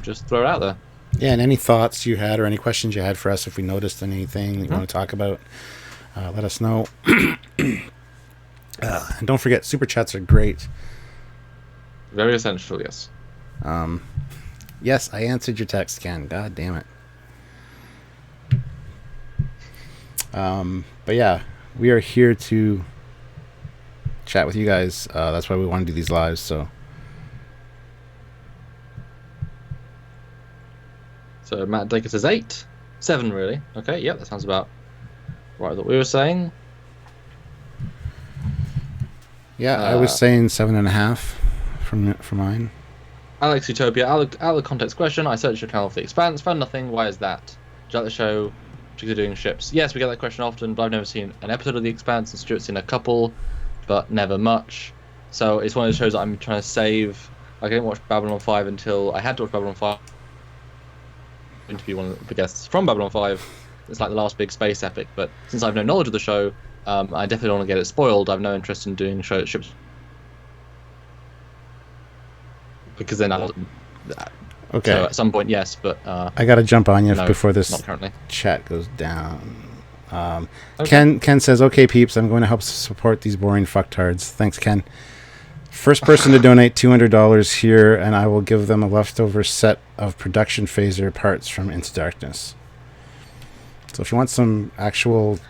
Just throw it out there. Yeah, and any thoughts you had or any questions you had for us, if we noticed anything you want to talk about, let us know. And don't forget, super chats are great. Very essential, yes. Yes, I answered your text, Ken. God damn it. But yeah, we are here to chat with you guys. That's why we want to do these lives. So Matt Dacre says 8. 7, really. Okay, yeah, that sounds about right what we were saying. yeah, I was saying 7.5 from mine. Alex Utopia, out of the context question, I searched your channel for The Expanse, found nothing. Why is that? Do you like the show? Particularly doing ships? Yes, we get that question often, but I've never seen an episode of The Expanse, and Stuart's seen a couple, but never much. So it's one of those shows that I'm trying to save. I didn't watch Babylon 5 until I had to watch Babylon 5. Interview one of the guests from Babylon 5. It's like the last big space epic, but since I have no knowledge of the show, I definitely don't want to get it spoiled. I have no interest in doing ships because then Okay. So at some point, yes, but I got to jump on you no, before this not currently. chat goes down. Okay. Ken says, "Okay, peeps, I'm going to help support these boring fucktards." Thanks, Ken. First person to donate $200 here, and I will give them a leftover set of production phaser parts from Into Darkness. So if you want some actual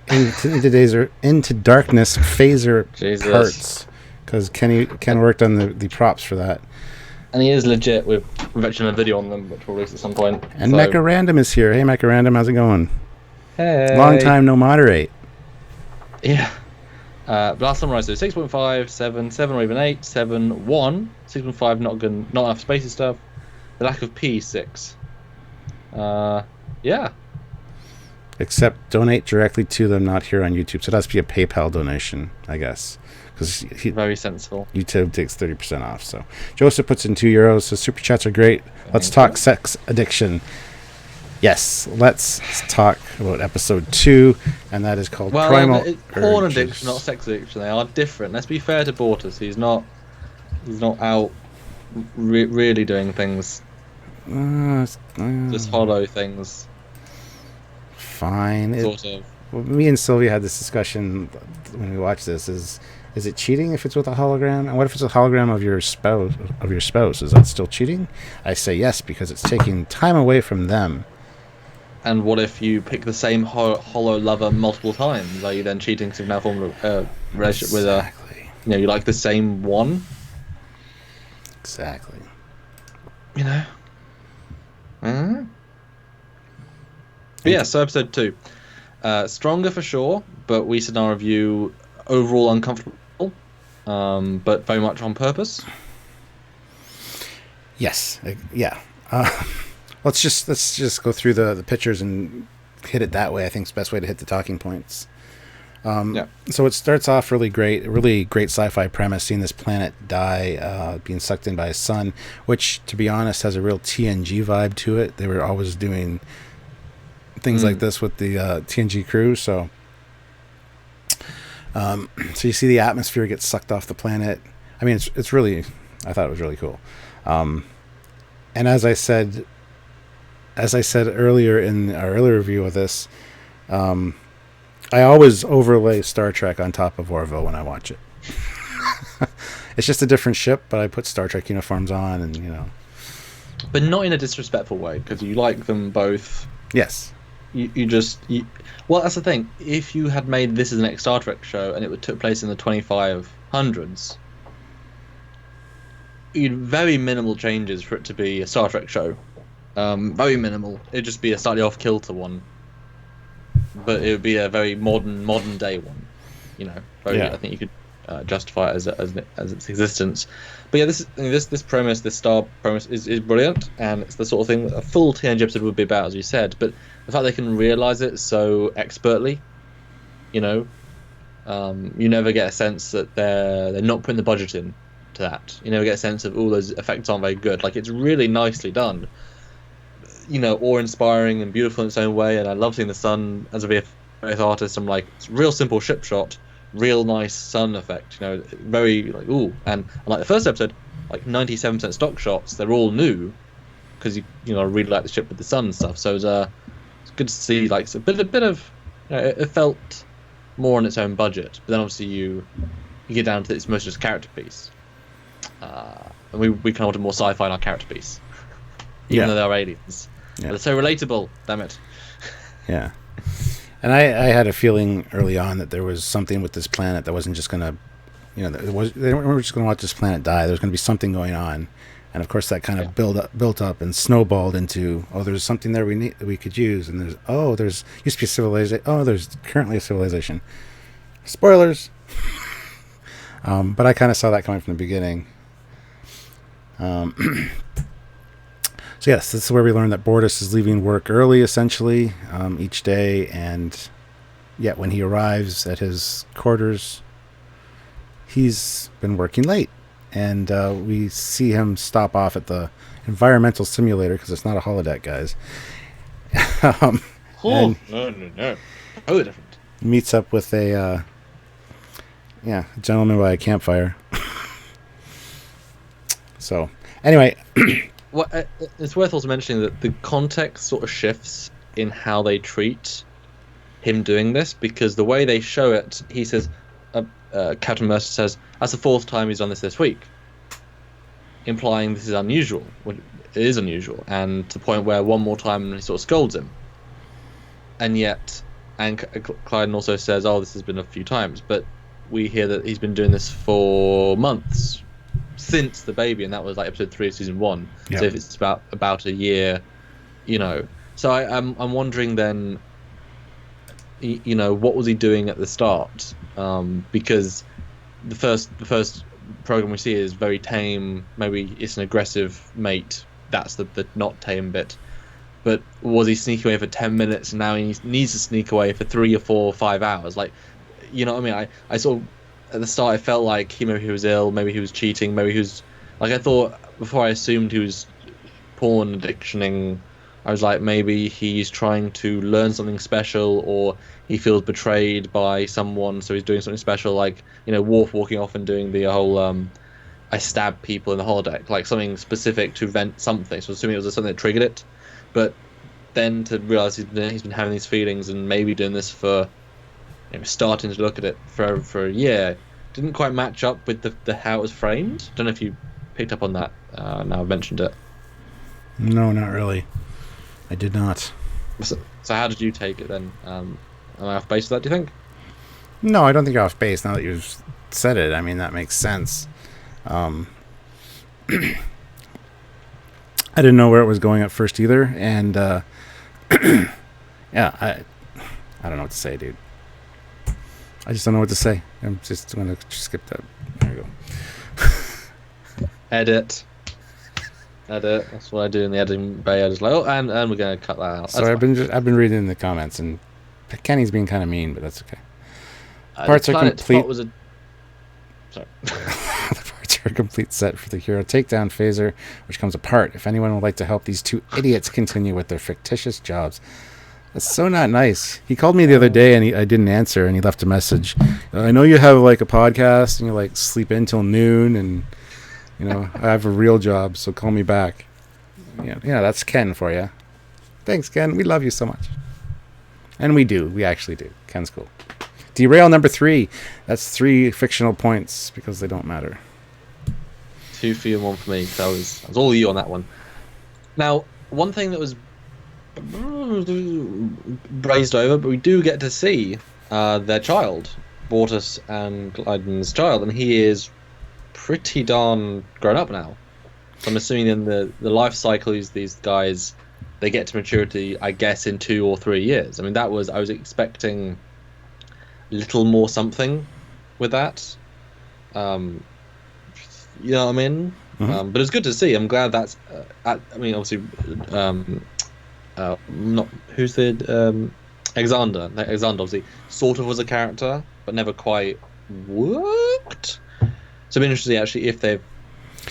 Into Darkness phaser parts, because Ken worked on the props for that. And he is legit. We've actually done a video on them, which we'll release at some point. And Mecha Random is here. Hey, Mecha Random, how's it going? Hey. Long time no moderate. Yeah. But I'll summarize those: 6.5, 7, 7 or even 8, 7, 1, 6.5, not enough spacey stuff. The lack of P, 6. Yeah. Except donate directly to them, not here on YouTube. So it has to be a PayPal donation, I guess. Because very sensible. YouTube takes 30% off. So Joseph puts in €2. So super chats are great. Let's talk sex addiction. Yes, let's talk about episode 2, and that is called Primal porn Urges. addiction, not sex addiction. They are different. Let's be fair to Bortus. He's not out really doing things. Just hollow things. Fine. Sort of. Well, me and Sylvia had this discussion when we watched this. Is it cheating if it's with a hologram? And what if it's a hologram of your spouse? Is that still cheating? I say yes, because it's taking time away from them. And what if you pick the same hollow lover multiple times? Are you then cheating because you've now formed a relationship with a... you like the same one? Exactly. But yeah, so episode 2. Stronger for sure, but we said in our review, overall uncomfortable, but very much on purpose. Yes. Yeah. Let's just go through the pictures and hit it that way. I think it's the best way to hit the talking points. So it starts off really great sci-fi premise, seeing this planet die, being sucked in by a sun, which, to be honest, has a real TNG vibe to it. They were always doing things like this with the TNG crew. So you see the atmosphere get sucked off the planet. I mean, it's really, I thought it was really cool. And as I said earlier in our earlier review of this, I always overlay Star Trek on top of Orville when I watch it. It's just a different ship, but I put Star Trek uniforms on, and But not in a disrespectful way, because you like them both. Yes. Well, that's the thing. If you had made this as an Star Trek show and it took place in the 2500s, you'd very minimal changes for it to be a Star Trek show. Very minimal. It'd just be a slightly off-kilter one, but it would be a very modern day one. I think you could justify it as its existence. But yeah, this premise, this star premise is brilliant, and it's the sort of thing that a full TNG episode would be about, as you said. But the fact they can realize it so expertly, you never get a sense that they're not putting the budget in to that. You never get a sense of all those effects aren't very good. Like, it's really nicely done. awe-inspiring and beautiful in its own way. And I love seeing the sun as a VFX artist. I'm like, it's a real simple ship shot, real nice sun effect. Very like ooh. And like the first episode, like 97% stock shots. They're all new because I really like the ship with the sun and stuff. So it's good to see like it's a bit of it felt more on its own budget. But then obviously you get down to it's most just a character piece. And we kind of wanted more sci-fi in our character piece, even though they're aliens. Yeah. They're so relatable, damn it. Yeah. And I had a feeling early on that there was something with this planet that wasn't just going to, they weren't just going to watch this planet die. There was going to be something going on. And of course that kind of built up and snowballed into, there's something there we could use. And there's used to be a civilization. There's currently a civilization. Spoilers. But I kind of saw that coming from the beginning. So yes, this is where we learn that Bortus is leaving work early, essentially, each day, and yet when he arrives at his quarters, he's been working late, and we see him stop off at the environmental simulator because it's not a holodeck, guys. No, totally different. Meets up with a gentleman by a campfire. So anyway. Well, it's worth also mentioning that the context sort of shifts in how they treat him doing this, because the way they show it, he says, Captain Mercer says, that's the 4th time he's done this week, implying this is unusual. Well, it is unusual, and to the point where one more time he sort of scolds him. And yet, Clyden also says, this has been a few times, but we hear that he's been doing this for months. Since the baby, and that was like episode 3 of season 1. Yep. So if it's about a year, So I'm wondering then, what was he doing at the start? Because the first program we see is very tame. Maybe it's an aggressive mate. That's the not tame bit. But was he sneaking away for 10 minutes, and now he needs to sneak away for 3 or 4 or 5 hours? Like, what I mean? I sort of. At the start, I felt like maybe he was ill, maybe he was cheating, maybe he was... Like, I thought, before I assumed he was porn addictioning, I was like, maybe he's trying to learn something special, or he feels betrayed by someone, so he's doing something special, like, Worf walking off and doing the whole, I stab people in the holodeck, like something specific to vent something, so assuming it was something that triggered it. But then to realise he's been having these feelings and maybe doing this for... starting to look at it for a year didn't quite match up with the how it was framed. Don't know if you picked up on that. Now I've mentioned it. No, not really. I did not. So how did you take it then? Am I off base with that, do you think? No, I don't think you're off base. Now that you've said it, I mean, that makes sense. I didn't know where it was going at first either, and I don't know what to say, dude. I just don't know what to say. I'm just going to skip that. There we go. Edit. That's what I do in the editing bay. I just like, and we're going to cut that out. So I've been reading the comments, and Kenny's being kind of mean, but that's okay. Parts are complete. Sorry. The parts are a complete set for the hero takedown phaser, which comes apart. If anyone would like to help these 2 idiots continue with their fictitious jobs. That's so not nice. He called me the other day, and I didn't answer, and he left a message. I know you have like a podcast, and you like sleep in till noon, and I have a real job, so call me back. Yeah, that's Ken for you. Thanks, Ken. We love you so much, and we do. We actually do. Ken's cool. Derail number 3. That's 3 fictional points because they don't matter. 2 for you and 1 for me. So I was all you on that one. Now, one thing that was brazed over, but we do get to see their child, Bortus and Clyden's child, and he is pretty darn grown up now. So I'm assuming in the life cycle of these guys, they get to maturity, I guess, in 2 or 3 years. I mean, I was expecting a little more something with that. You know what I mean? Mm-hmm. But it's good to see. I'm glad that's. Obviously, not who's the Alexander. Alexander obviously sort of was a character, but never quite worked. So it'd be interesting actually if they've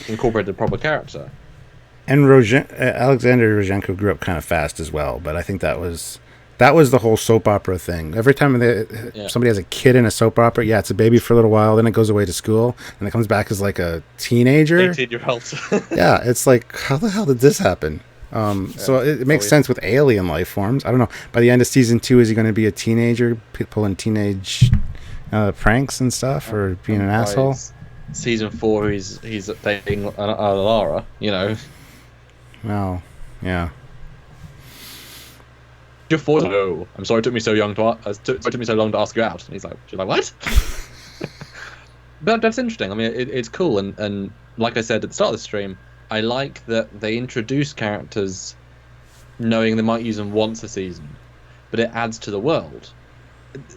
incorporated a proper character. And Alexander Rozhenko grew up kind of fast as well, but I think that was the whole soap opera thing. Every time somebody has a kid in a soap opera, yeah, it's a baby for a little while, then it goes away to school, and it comes back as like a teenager. 18-year-old. Yeah, it's like, how the hell did this happen? So it makes sense with alien life forms. I don't know. By the end of season 2, is he going to be a teenager pulling teenage pranks and stuff, or being an asshole? Season 4, he's dating Lara, you know. Well, yeah. You're 4. No, I'm sorry. It took me so long to ask you out. And she's like, what? But that's interesting. I mean, it's cool, and like I said at the start of the stream, I like that they introduce characters knowing they might use them once a season, but it adds to the world.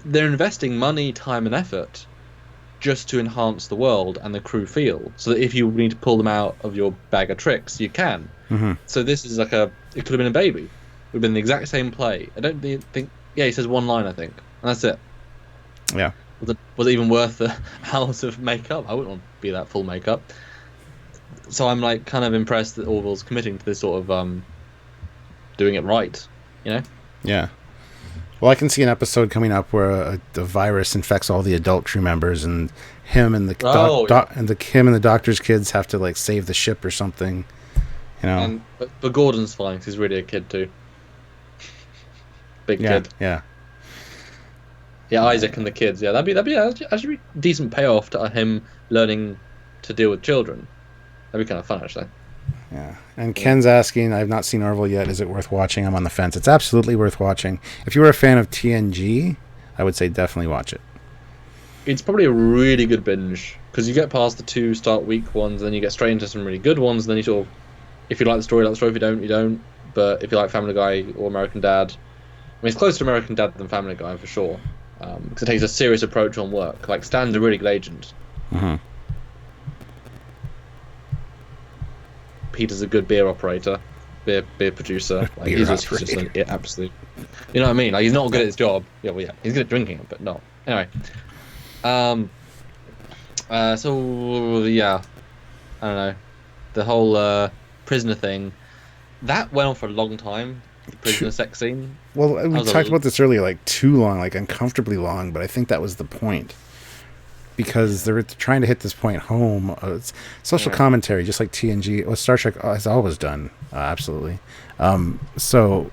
They're investing money, time, and effort just to enhance the world and the crew feel, so that if you need to pull them out of your bag of tricks, you can. Mm-hmm. So this is like it could have been a baby. It would have been the exact same play. I don't think. Yeah, he says one line, I think, and that's it. Yeah. Was it even worth the hours of makeup? I wouldn't want to be that full makeup. So I'm like kind of impressed that Orville's committing to this sort of doing it right, you know? Yeah. Well, I can see an episode coming up where the virus infects all the adult crew members, and him and the doctor's kids have to like save the ship or something. You know. But Gordon's fine because he's really a kid too. Big kid. Yeah. Yeah, Isaac and the kids. Yeah, that'd be actually decent payoff to him learning to deal with children. That'd be kind of fun, actually. Yeah. And Ken's asking, I've not seen Orville yet. Is it worth watching? I'm on the fence. It's absolutely worth watching. If you were a fan of TNG, I would say definitely watch it. It's probably a really good binge because you get past the 2 start weak ones, and then you get straight into some really good ones. And then you sort of, if you like the story, like the story. If you don't, you don't. But if you like Family Guy or American Dad, I mean, it's closer to American Dad than Family Guy for sure. Because it takes a serious approach on work. Like, Stan's a really good agent. Mm-hmm. Peter's a good beer operator, beer producer. Like, he's just absolute. You know what I mean? Like, he's not good at his job. Yeah, well, yeah, he's good at drinking it, but not. Anyway, so yeah, I don't know. The whole prisoner thing that went on for a long time. The prisoner sex scene. Well, we talked about this earlier, like too long, like uncomfortably long. But I think that was the point. Because they're trying to hit this point home. It's social commentary, just like TNG. Well, Star Trek has always done, absolutely. So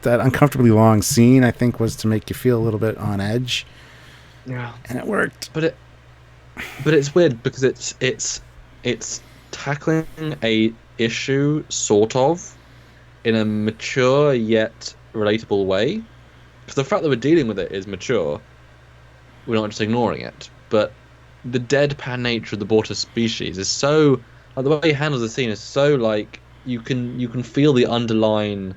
that uncomfortably long scene, I think, was to make you feel a little bit on edge. Yeah, and it worked. But it's weird because it's tackling a issue sort of in a mature yet relatable way. Because the fact that we're dealing with it is mature. We're not just ignoring it. But the deadpan nature of the Bortus species is so, like, the way he handles the scene is so, like, you can feel the underlying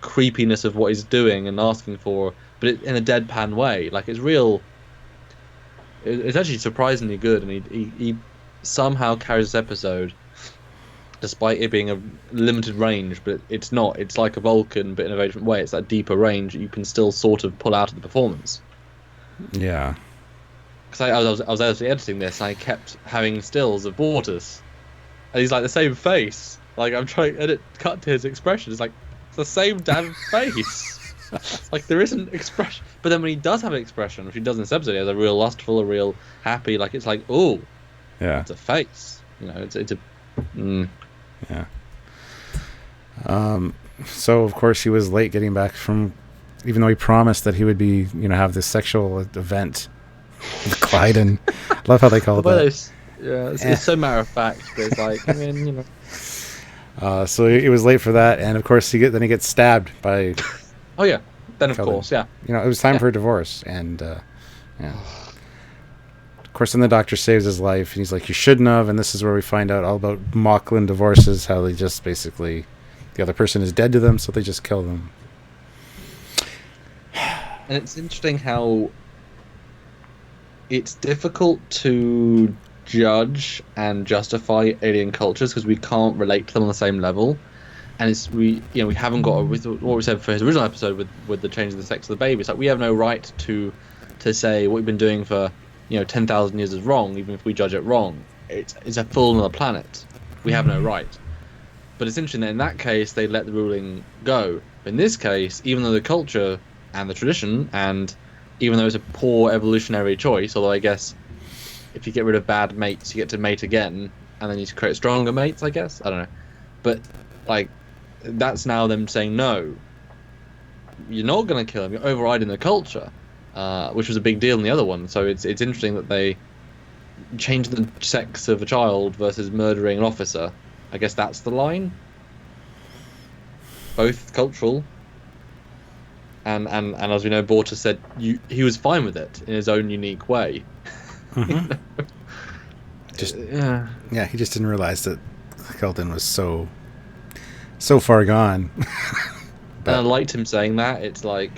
creepiness of what he's doing and asking for, but in a deadpan way. Like, it's real. It's actually surprisingly good, and he somehow carries this episode, despite it being a limited range. But it's not. It's like a Vulcan, but in a very different way. It's that deeper range that you can still sort of pull out of the performance. Yeah. Because I was actually editing this, and I kept having stills of Bortus, and he's like the same face. Like, I'm trying to edit, cut to his expression. It's like it's the same damn face. Like, there isn't expression. But then when he does have an expression, which he does in this episode, he has a real lustful, a real happy. Like, it's like, oh, yeah, it's a face. You know, it's a. Yeah. So of course he was late getting back from, even though he promised that he would be, have this sexual event with Clyde. And love how they call it that. Yeah, it's so matter of fact, but it's like, I mean, so he was late for that, and of course he gets stabbed by. Oh yeah, then of course, yeah. It was time for a divorce, and yeah. Of course, then the doctor saves his life, and he's like, "You shouldn't have." And this is where we find out all about Mocklin divorces, how they just basically, the other person is dead to them, so they just kill them. And it's interesting how it's difficult to judge and justify alien cultures because we can't relate to them on the same level, and we haven't got with what we said for his original episode with the change of the sex of the baby. It's like we have no right to say what we've been doing for 10,000 years is wrong, even if we judge it wrong. It's a full another planet. We have no right. But it's interesting that in that case they let the ruling go. But in this case, even though the culture and the tradition, and even though it's a poor evolutionary choice, although I guess if you get rid of bad mates, you get to mate again, and then you create stronger mates, I guess. I don't know. But, like, that's now them saying, no, you're not going to kill him, you're overriding the culture, which was a big deal in the other one. So it's interesting that they changed the sex of a child versus murdering an officer. I guess that's the line. Both cultural. And as we know, Bortus said he was fine with it in his own unique way. Mm-hmm. Yeah, he just didn't realize that Kelton was so far gone. And I liked him saying that. It's like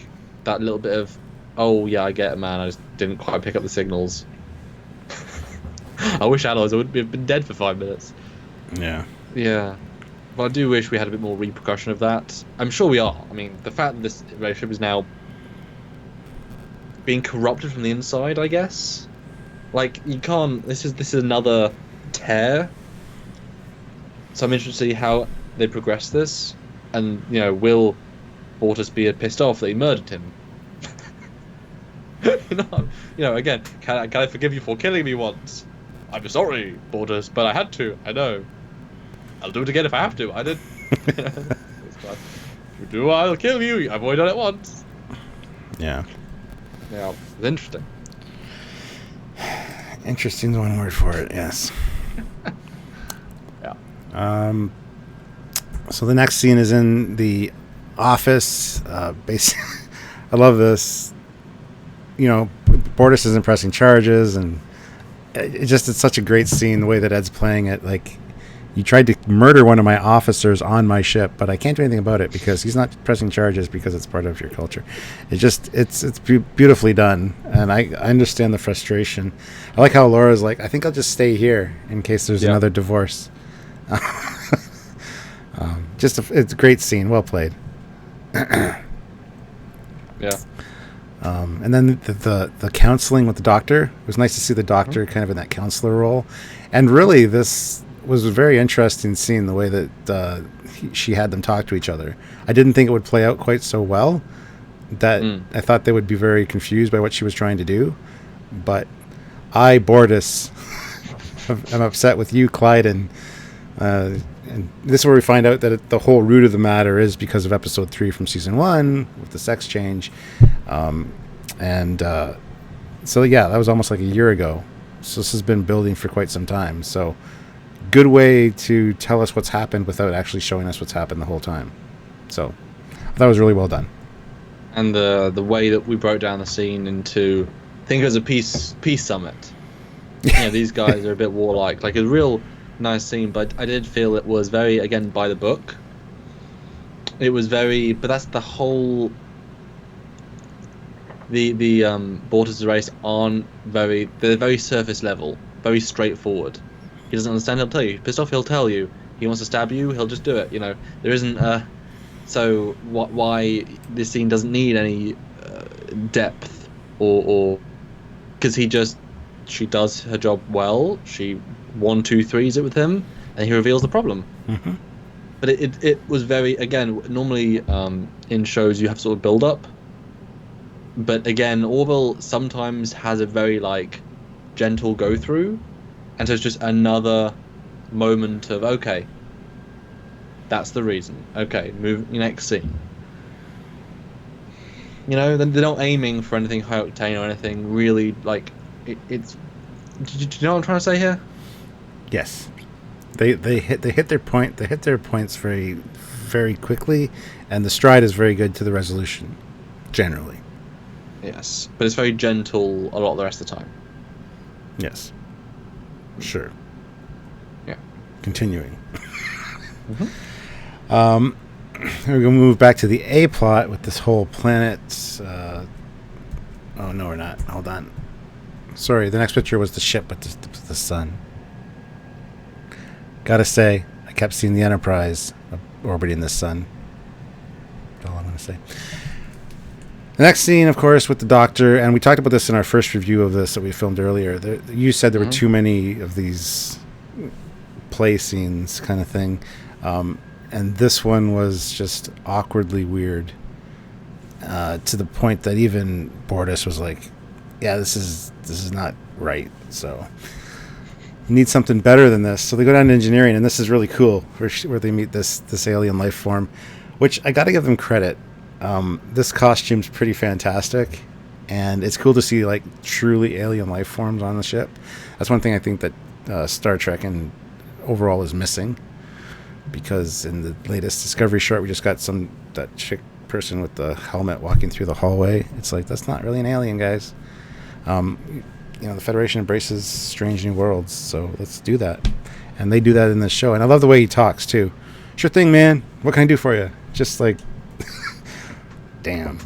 that little bit of, oh yeah, I get it, man. I just didn't quite pick up the signals. I wish Alloys would have been dead for 5 minutes. Yeah. Yeah. But I do wish we had a bit more repercussion of that. I'm sure we are. I mean, the fact that this relationship is now being corrupted from the inside, I guess. Like, you can't... This is another tear. So I'm interested to see how they progress this. And, will Bortus be pissed off that he murdered him? Again, can I forgive you for killing me once? I'm sorry, Bortus, but I had to. I know. I'll do it again if I have to. I did. If you do, I'll kill you. I've only done it once. Yeah. Yeah, it's interesting. Interesting is one word for it, yes. Yeah. So the next scene is in the office. Basically, I love this. Bortus isn't pressing charges, and it's such a great scene, the way that Ed's playing it. Like, you tried to murder one of my officers on my ship, but I can't do anything about it because he's not pressing charges because it's part of your culture. It's beautifully done, and I understand the frustration. I like how Laura's like, I think I'll just stay here in case there's another divorce. It's a great scene, well played. Yeah. And then the counseling with the doctor. It was nice to see the doctor kind of in that counselor role, and really this was a very interesting scene, the way that she had them talk to each other. I didn't think it would play out quite so well. I thought they would be very confused by what she was trying to do, but Bortus, I'm upset with you, Clyde, and this is where we find out that the whole root of the matter is because of episode 3 from season 1 with the sex change. So that was almost like a year ago. So this has been building for quite some time. So good way to tell us what's happened without actually showing us what's happened the whole time. So I thought it was really well done. And the way that we broke down the scene into, think it was a peace summit. These guys are a bit warlike. Like, a real nice scene, but I did feel it was very, again, by the book. It was very, but that's the whole. The Bortus race they're very surface level, very straightforward. He doesn't understand, he'll tell you. Pissed off, he'll tell you. He wants to stab you, he'll just do it. There isn't so why this scene doesn't need any depth or because she does her job well. She 1, 2, 3s it with him, and he reveals the problem. Mm-hmm. But it was very, again, normally in shows you have sort of build up. But again, Orville sometimes has a very gentle go through, and so it's just another moment of, okay, that's the reason. Okay, move next scene. They're not aiming for anything high octane or anything really it's. Do you know what I'm trying to say here? Yes, they hit their point. They hit their points very, very quickly, and the stride is very good to the resolution, generally. Yes, but it's very gentle a lot of the rest of the time. Yes. Sure. Yeah. Continuing. We're going to move back to the A plot with this whole planet. Oh, no, we're not. Hold on. Sorry, the next picture was the ship with the sun. Gotta say, I kept seeing the Enterprise orbiting the sun. That's all I'm going to say. The next scene, of course, with the Doctor, and we talked about this in our first review of this that we filmed earlier. You said there were too many of these play scenes kind of thing. and this one was just awkwardly weird, to the point that even Bortus was like, "Yeah, this is not right." So you need something better than this. So they go down to engineering, and this is really cool, where they meet this alien life form, which I got to give them credit. This costume's pretty fantastic, and it's cool to see like truly alien life forms on the ship. That's one thing I think that Star Trek and overall is missing, because in the latest Discovery short we just got that chick person with the helmet walking through the hallway. It's like, that's not really an alien, guys. The Federation embraces strange new worlds, so let's do that. And they do that in this show, and I love the way he talks too. Sure thing, man, what can I do for you? Just like damn.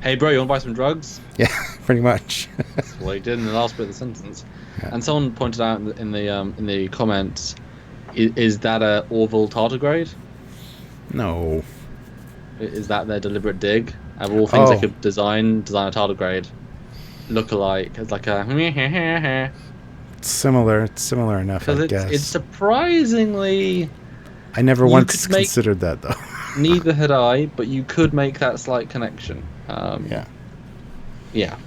Hey bro, you want to buy some drugs? Yeah, pretty much. That's what he did in the last bit of the sentence. Yeah. And someone pointed out in the comments, is that a Orville tardigrade? No. Is that their deliberate dig? Of all things they could design a tardigrade look alike. It's like a It's similar enough, I guess. It's surprisingly. I never once considered that though. Neither had I, but you could make that slight connection. Yeah. Yeah.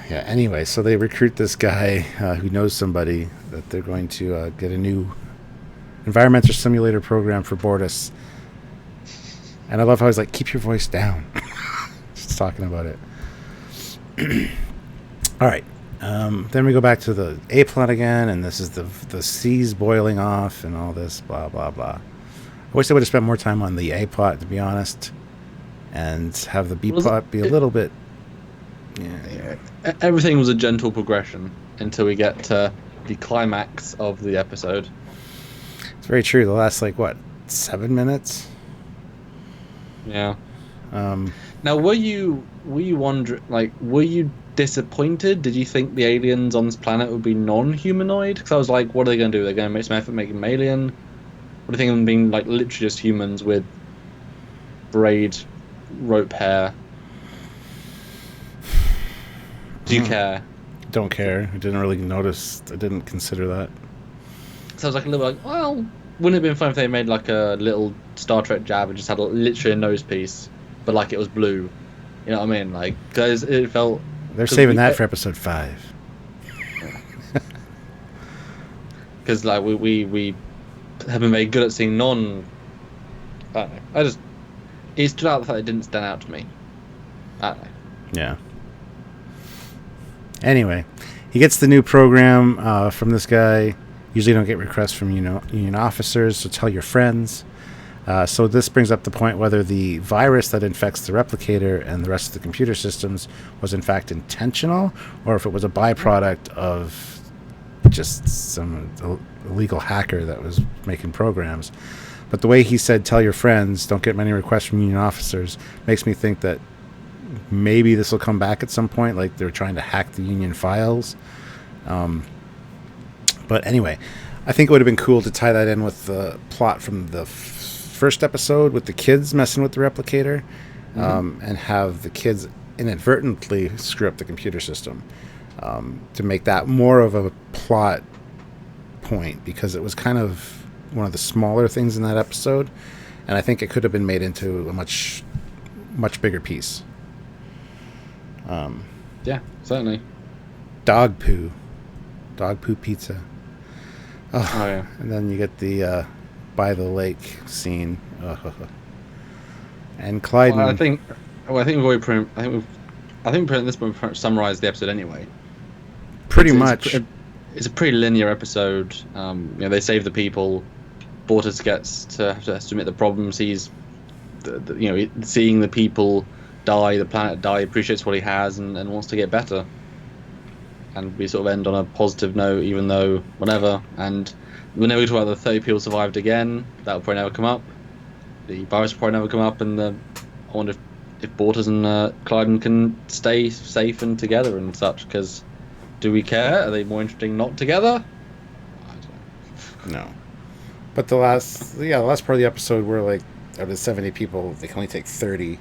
Yeah. Anyway, so they recruit this guy who knows somebody that they're going to get a new environmental simulator program for Bortus. And I love how he's like, keep your voice down. Just talking about it. All right. Then we go back to the A plot again, and this is the seas boiling off and all this blah blah blah. I wish they would have spent more time on the A plot, to be honest, and have the B plot be a little bit. Yeah. Everything was a gentle progression until we get to the climax of the episode. It's very true. The last 7 minutes. Yeah. Now, were you wondering, were you disappointed? Did you think the aliens on this planet would be non-humanoid? Because I was like, what are they going to do? They're going to make some effort making them alien? What do you think of them being literally just humans with braid rope hair? Do you care? Don't care. I didn't really notice. I didn't consider that. So I was a little well, wouldn't it have been fun if they made a little Star Trek jab and just had literally a nose piece, but it was blue? You know what I mean? Because it felt... They're saving that for episode 5. Because we have been very good at seeing non... I don't know. It stood out the fact it didn't stand out to me. I don't know. Yeah. Anyway, he gets the new program from this guy. Usually don't get requests from union officers, so tell your friends. So this brings up the point whether the virus that infects the replicator and the rest of the computer systems was in fact intentional, or if it was a byproduct of just some illegal hacker that was making programs. But the way he said, tell your friends, don't get many requests from union officers, makes me think that maybe this will come back at some point, like they're trying to hack the union files. But anyway, I think it would have been cool to tie that in with the plot from the first episode with the kids messing with the replicator, and have the kids inadvertently screw up the computer system, to make that more of a plot point, because it was kind of one of the smaller things in that episode, and I think it could have been made into a much bigger piece. Yeah, certainly. Dog poo pizza. Oh yeah. And then you get the by the lake scene. And Clyde. Well, I think we've already I think at this point we've summarized the episode anyway. Pretty much. It's a pretty linear episode. They save the people. Bortus has to admit the problems. He's, seeing the people die, the planet die, appreciates what he has, and wants to get better. And we sort of end on a positive note, even though whatever. And whenever we talk about the 30 people survived again, that will probably never come up. The virus will probably never come up, and I wonder if Bortus and Clyden can stay safe and together and such. Because do we care? Are they more interesting not together? I don't know. No. But the last part of the episode where out of 70 people, they can only take 30.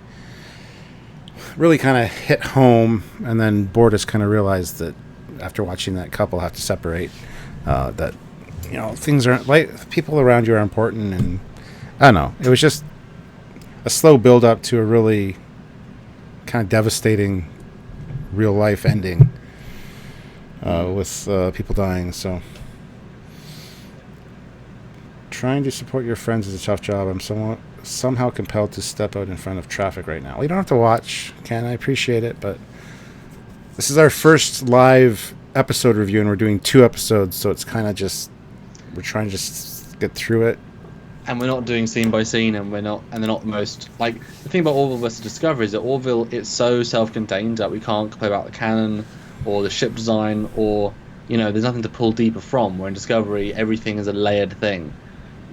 Really kind of hit home, and then Bortus kind of realized that after watching that couple have to separate, that things are like people around you are important, and I don't know. It was just a slow build up to a really kind of devastating real life ending with people dying. So trying to support your friends is a tough job. I'm somehow compelled to step out in front of traffic right now. Well, you don't have to watch, Ken. I appreciate it, but this is our first live episode review, and we're doing 2 episodes, so it's kind of just we're trying to just get through it. And we're not doing scene by scene, and they're not the most like the thing about Orville versus Discovery is that Orville it's so self-contained that we can't complain about the canon or the ship design or there's nothing to pull deeper from. Where in Discovery everything is a layered thing.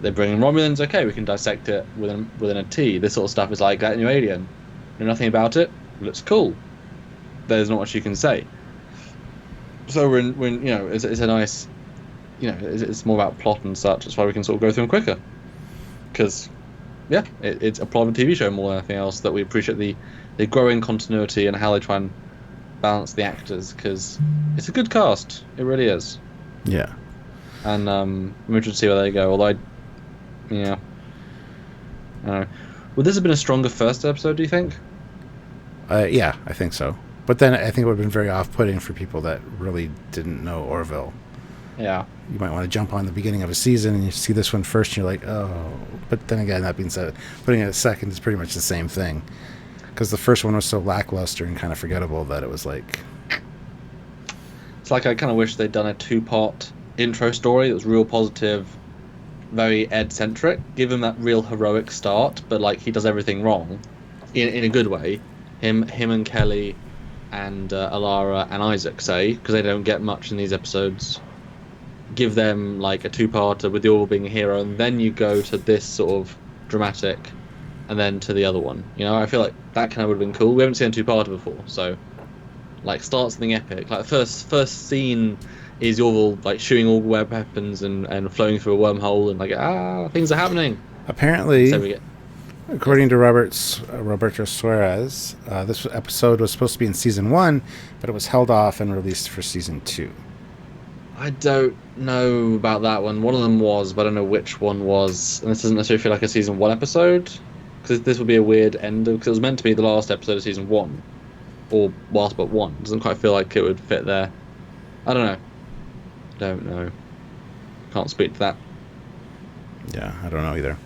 They bring in Romulans, okay, we can dissect it within a T. This sort of stuff is like that new alien. Know nothing about it. Looks cool. There's not much you can say. So we're in it's a nice, it's more about plot and such. That's why we can sort of go through them quicker. Because, yeah, it's a plot of a TV show more than anything else that we appreciate the growing continuity and how they try and balance the actors. Because it's a good cast. It really is. Yeah. And I'm interested to see where they go. Although, I don't know. Would this have been a stronger first episode, do you think? Yeah, I think so. But then I think it would have been very off-putting for people that really didn't know Orville. Yeah. You might want to jump on the beginning of a season and you see this one first and you're like, oh. But then again, that being said, putting it at second is pretty much the same thing. Because the first one was so lackluster and kind of forgettable that it was like... It's like I kind of wish they'd done a 2-part intro story that was real positive, very Ed-centric. Give him that real heroic start, but like he does everything wrong. In a good way. Him and Kelly and Alara and Isaac, say, because they don't get much in these episodes. Give them like a 2-parter with the Orville being a hero, and then you go to this sort of dramatic, and then to the other one. I feel like that kind of would have been cool. We haven't seen a 2-parter before, so like start something epic. Like the first scene is Orville like shooting all web weapons and flowing through a wormhole, and like things are happening. Apparently, so we get. According to Roberto Suarez, this episode was supposed to be in season 1, but it was held off and released for season 2. I don't know about that one. One of them was, but I don't know which one was. And this doesn't necessarily feel like a season 1 episode, because this would be a weird end, because it was meant to be the last episode of season 1, or last but one. It doesn't quite feel like it would fit there. I don't know. Can't speak to that. Yeah, I don't know either.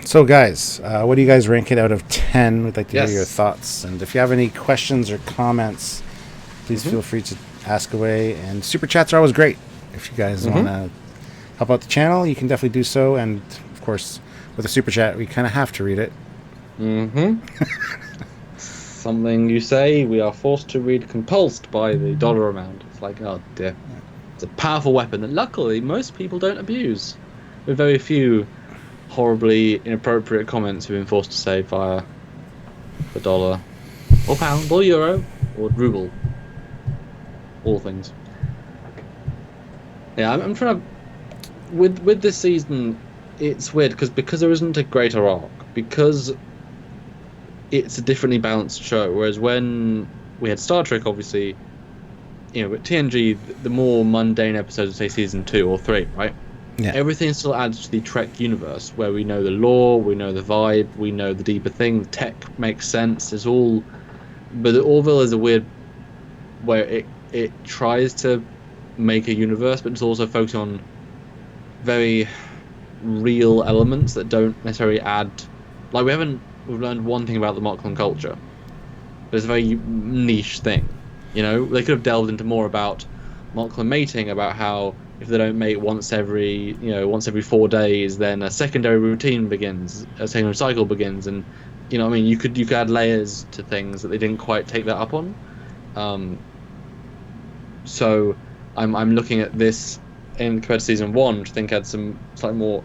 So guys, what do you guys rank it out of 10? We'd like to hear your thoughts, and if you have any questions or comments, please feel free to ask away, and super chats are always great. If you guys want to help out the channel, you can definitely do so, and of course with a super chat we kind of have to read it. Something you say, we are forced to read, compulsed by the dollar amount. It's like, oh dear. It's a powerful weapon that luckily most people don't abuse, with very few horribly inappropriate comments we've been forced to say via the dollar or pound or euro or ruble, all things. Yeah, I'm trying to with this season. It's weird because there isn't a greater arc, because it's a differently balanced show. Whereas when we had Star Trek, obviously, with TNG, the more mundane episodes of say season 2 or 3, right? Yeah. Everything still adds to the Trek universe, where we know the lore, we know the vibe, we know the deeper thing. The tech makes sense. It's all, but Orville is a weird, where it tries to make a universe, but it's also focused on very real elements that don't necessarily add. Like we've learned one thing about the Moclan culture, but it's a very niche thing. They could have delved into more about Moclan mating, about how if they don't mate once every 4 days, then a secondary routine begins, a secondary cycle begins, and you could add layers to things that they didn't quite take that up on. So I'm looking at this in compared to season 1, which I think had some slightly more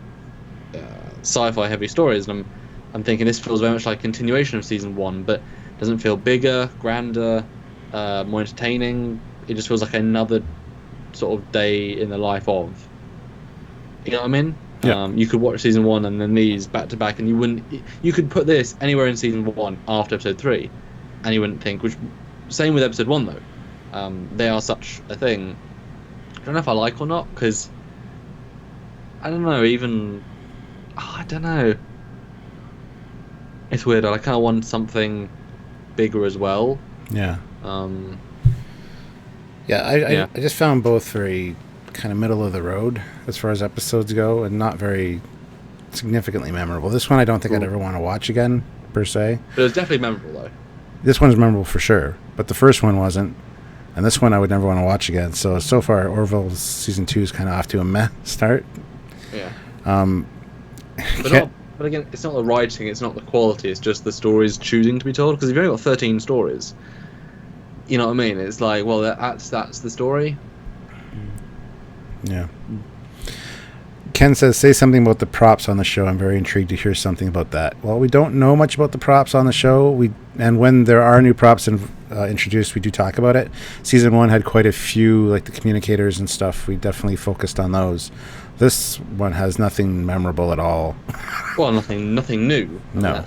sci-fi heavy stories, and I'm thinking this feels very much like a continuation of season 1, but doesn't feel bigger, grander, more entertaining. It just feels like another sort of day in the life of. You know what I mean? Yeah. You could watch season 1 and then these back to back, and you could put this anywhere in season 1 after episode 3, and you wouldn't think. Which, same with episode 1 though. They are such a thing. I don't know if I like or not, because I don't know. Even I don't know. It's weird. I kind of want something bigger as well. Yeah. Um, Yeah, yeah. I just found both very kind of middle of the road as far as episodes go, and not very significantly memorable. This one I don't think I'd Cool. ever want to watch again, per se. But it was definitely memorable though. This one's memorable for sure, but the first one wasn't. And this one I would never want to watch again. So far, Orville's season 2 is kind of off to a meh start. Yeah. Um, But not. But again, it's not the writing. It's not the quality. It's just the stories choosing to be told. Because you've only got 13 stories. You know what I mean? It's like, well, that's the story. yeah. Ken says, say something about the props on the show. I'm very intrigued to hear something about that. Well, we don't know much about the props on the show. And when there are new props introduced, we do talk about it. Season 1 had quite a few, like the communicators and stuff. We definitely focused on those. This one has nothing memorable at all. Well, nothing new. No.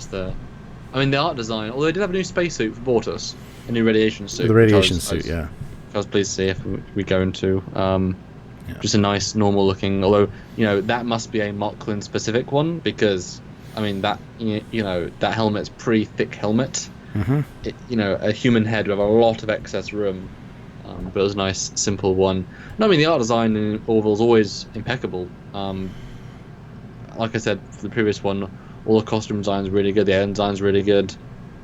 I mean, the art design. Although they did have a new spacesuit for Bortus, a new radiation suit. The radiation suit, yeah. I was pleased to see if we go into. Yeah. Just a nice, normal looking. Although that must be a Mocklin specific one because, I mean that that helmet's pretty thick helmet. Mm-hmm. A human head with a lot of excess room. But it was a nice, simple one. No, I mean the art design in Orville's always impeccable. Like I said for the previous one, all the costume design's really good. The alien design's really good.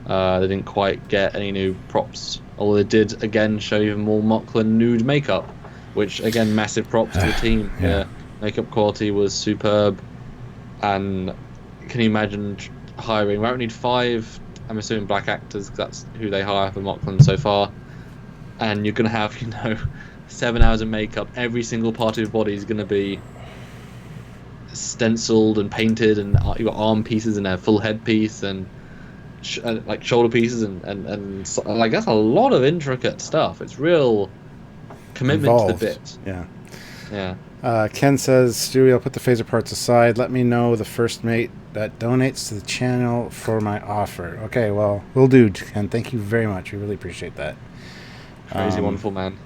They didn't quite get any new props, although they did again show even more Mocklin nude makeup, which again massive props to the team. Yeah. Their makeup quality was superb, and can you imagine hiring? We don't need 5. I'm assuming black actors, 'cause that's who they hire for Mocklin so far. And you're gonna have 7 hours of makeup. Every single part of your body is gonna be stenciled and painted, and you've got arm pieces and a full head piece and like shoulder pieces and like that's a lot of intricate stuff. It's real commitment Involved. to the bit. Yeah. Ken says, Stewie, I'll put the phaser parts aside. Let me know the first mate that donates to the channel for my offer. Okay, well, we'll do, Ken. Thank you very much. We really appreciate that. Crazy, wonderful man.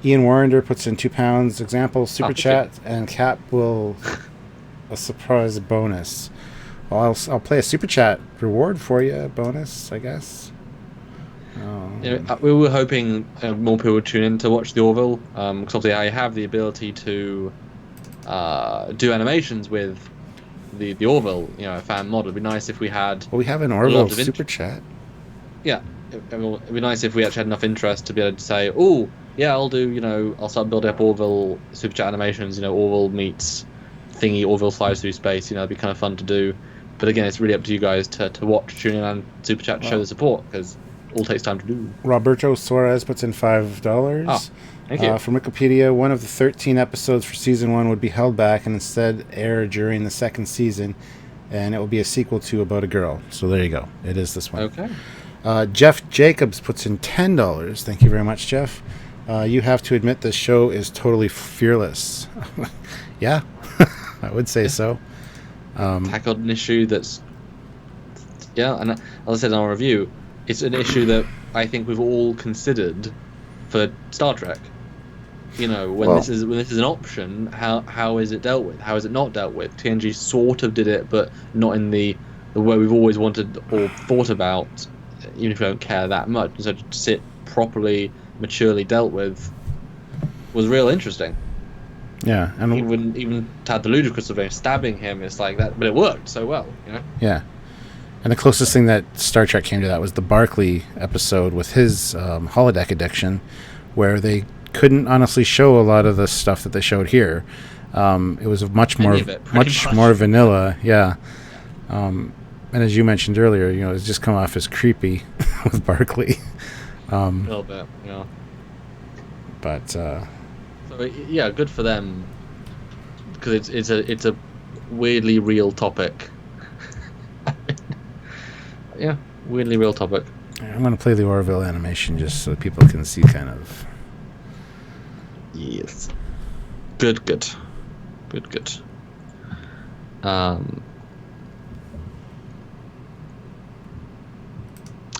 Ian Warrender puts in £2. Example, super thank chat, and Cap will a surprise bonus. Well, I'll play a super chat reward for you, bonus, I guess. We were hoping more people would tune in to watch the Orville, because obviously I have the ability to do animations with the Orville, a fan model. It'd be nice if we had. Well, we have an Orville super chat. Yeah, it'd be nice if we actually had enough interest to be able to say, oh, yeah, I'll start building up Orville super chat animations. Orville meets thingy, Orville flies through space. It'd be kind of fun to do. But again, it's really up to you guys to watch, tune in, and super chat to show the support, because it all takes time to do. Roberto Suarez puts in $5. Oh, thank you. From Wikipedia, one of the 13 episodes for season 1 would be held back and instead air during the second season, and it will be a sequel to About a Girl. So there you go. It is this one. Okay. Jeff Jacobs puts in $10. Thank you very much, Jeff. You have to admit the show is totally fearless. Yeah, I would say so. Tackled an issue that's, and as I said in our review, it's an issue that I think we've all considered for Star Trek. When this is an option, how is it dealt with? How is it not dealt with? TNG sort of did it, but not in the way we've always wanted or thought about, even if we don't care that much. And so to sit properly, maturely dealt with was real interesting. Yeah, and even had the ludicrous of stabbing him. It's like that, but it worked so well. Yeah. And the closest thing that Star Trek came to that was the Barclay episode with his holodeck addiction, where they couldn't honestly show a lot of the stuff that they showed here. It was much more vanilla, yeah. And as you mentioned earlier, it's just come off as creepy with Barclay. A little bit, yeah. But so yeah, good for them, because it's a weirdly real topic. Yeah, weirdly real topic. I'm going to play the Orville animation just so people can see kind of. Yes. Good.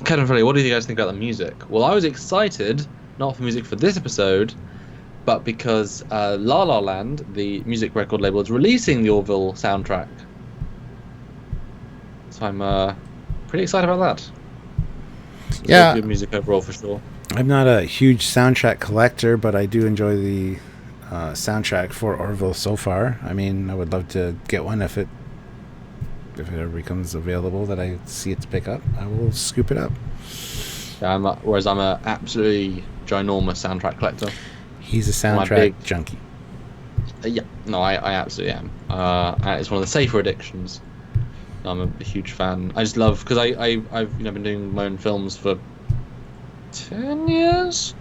Kevin Foley, what do you guys think about the music? Well, I was excited, not for music for this episode, but because La La Land, the music record label, is releasing the Orville soundtrack. So I'm pretty excited about that. Yeah. Good music overall for sure. I'm not a huge soundtrack collector, but I do enjoy the soundtrack for Orville so far. I mean, I would love to get one if it ever becomes available that I see it to pick up. I will scoop it up. Yeah, whereas I'm a absolutely ginormous soundtrack collector. He's a soundtrack junkie. Yeah, no, I absolutely am. And it's one of the safer addictions. I'm a huge fan. I just love because I've been doing my own films for 10 years,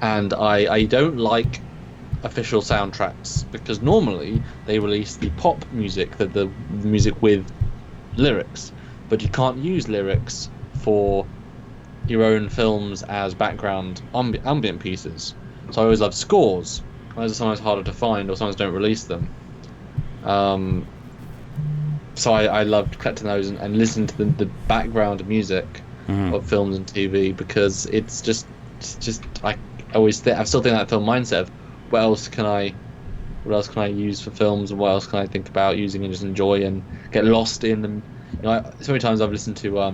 and I don't like official soundtracks because normally they release the pop music, the music with lyrics, but you can't use lyrics for your own films as background ambient pieces. So I always love scores. Those are sometimes harder to find, or sometimes don't release them. So I loved collecting those and listening to the background music of films and TV because it's just I still think that film mindset of what else can I use for films and what else can I think about using and just enjoy and get lost in them. So many times I've listened to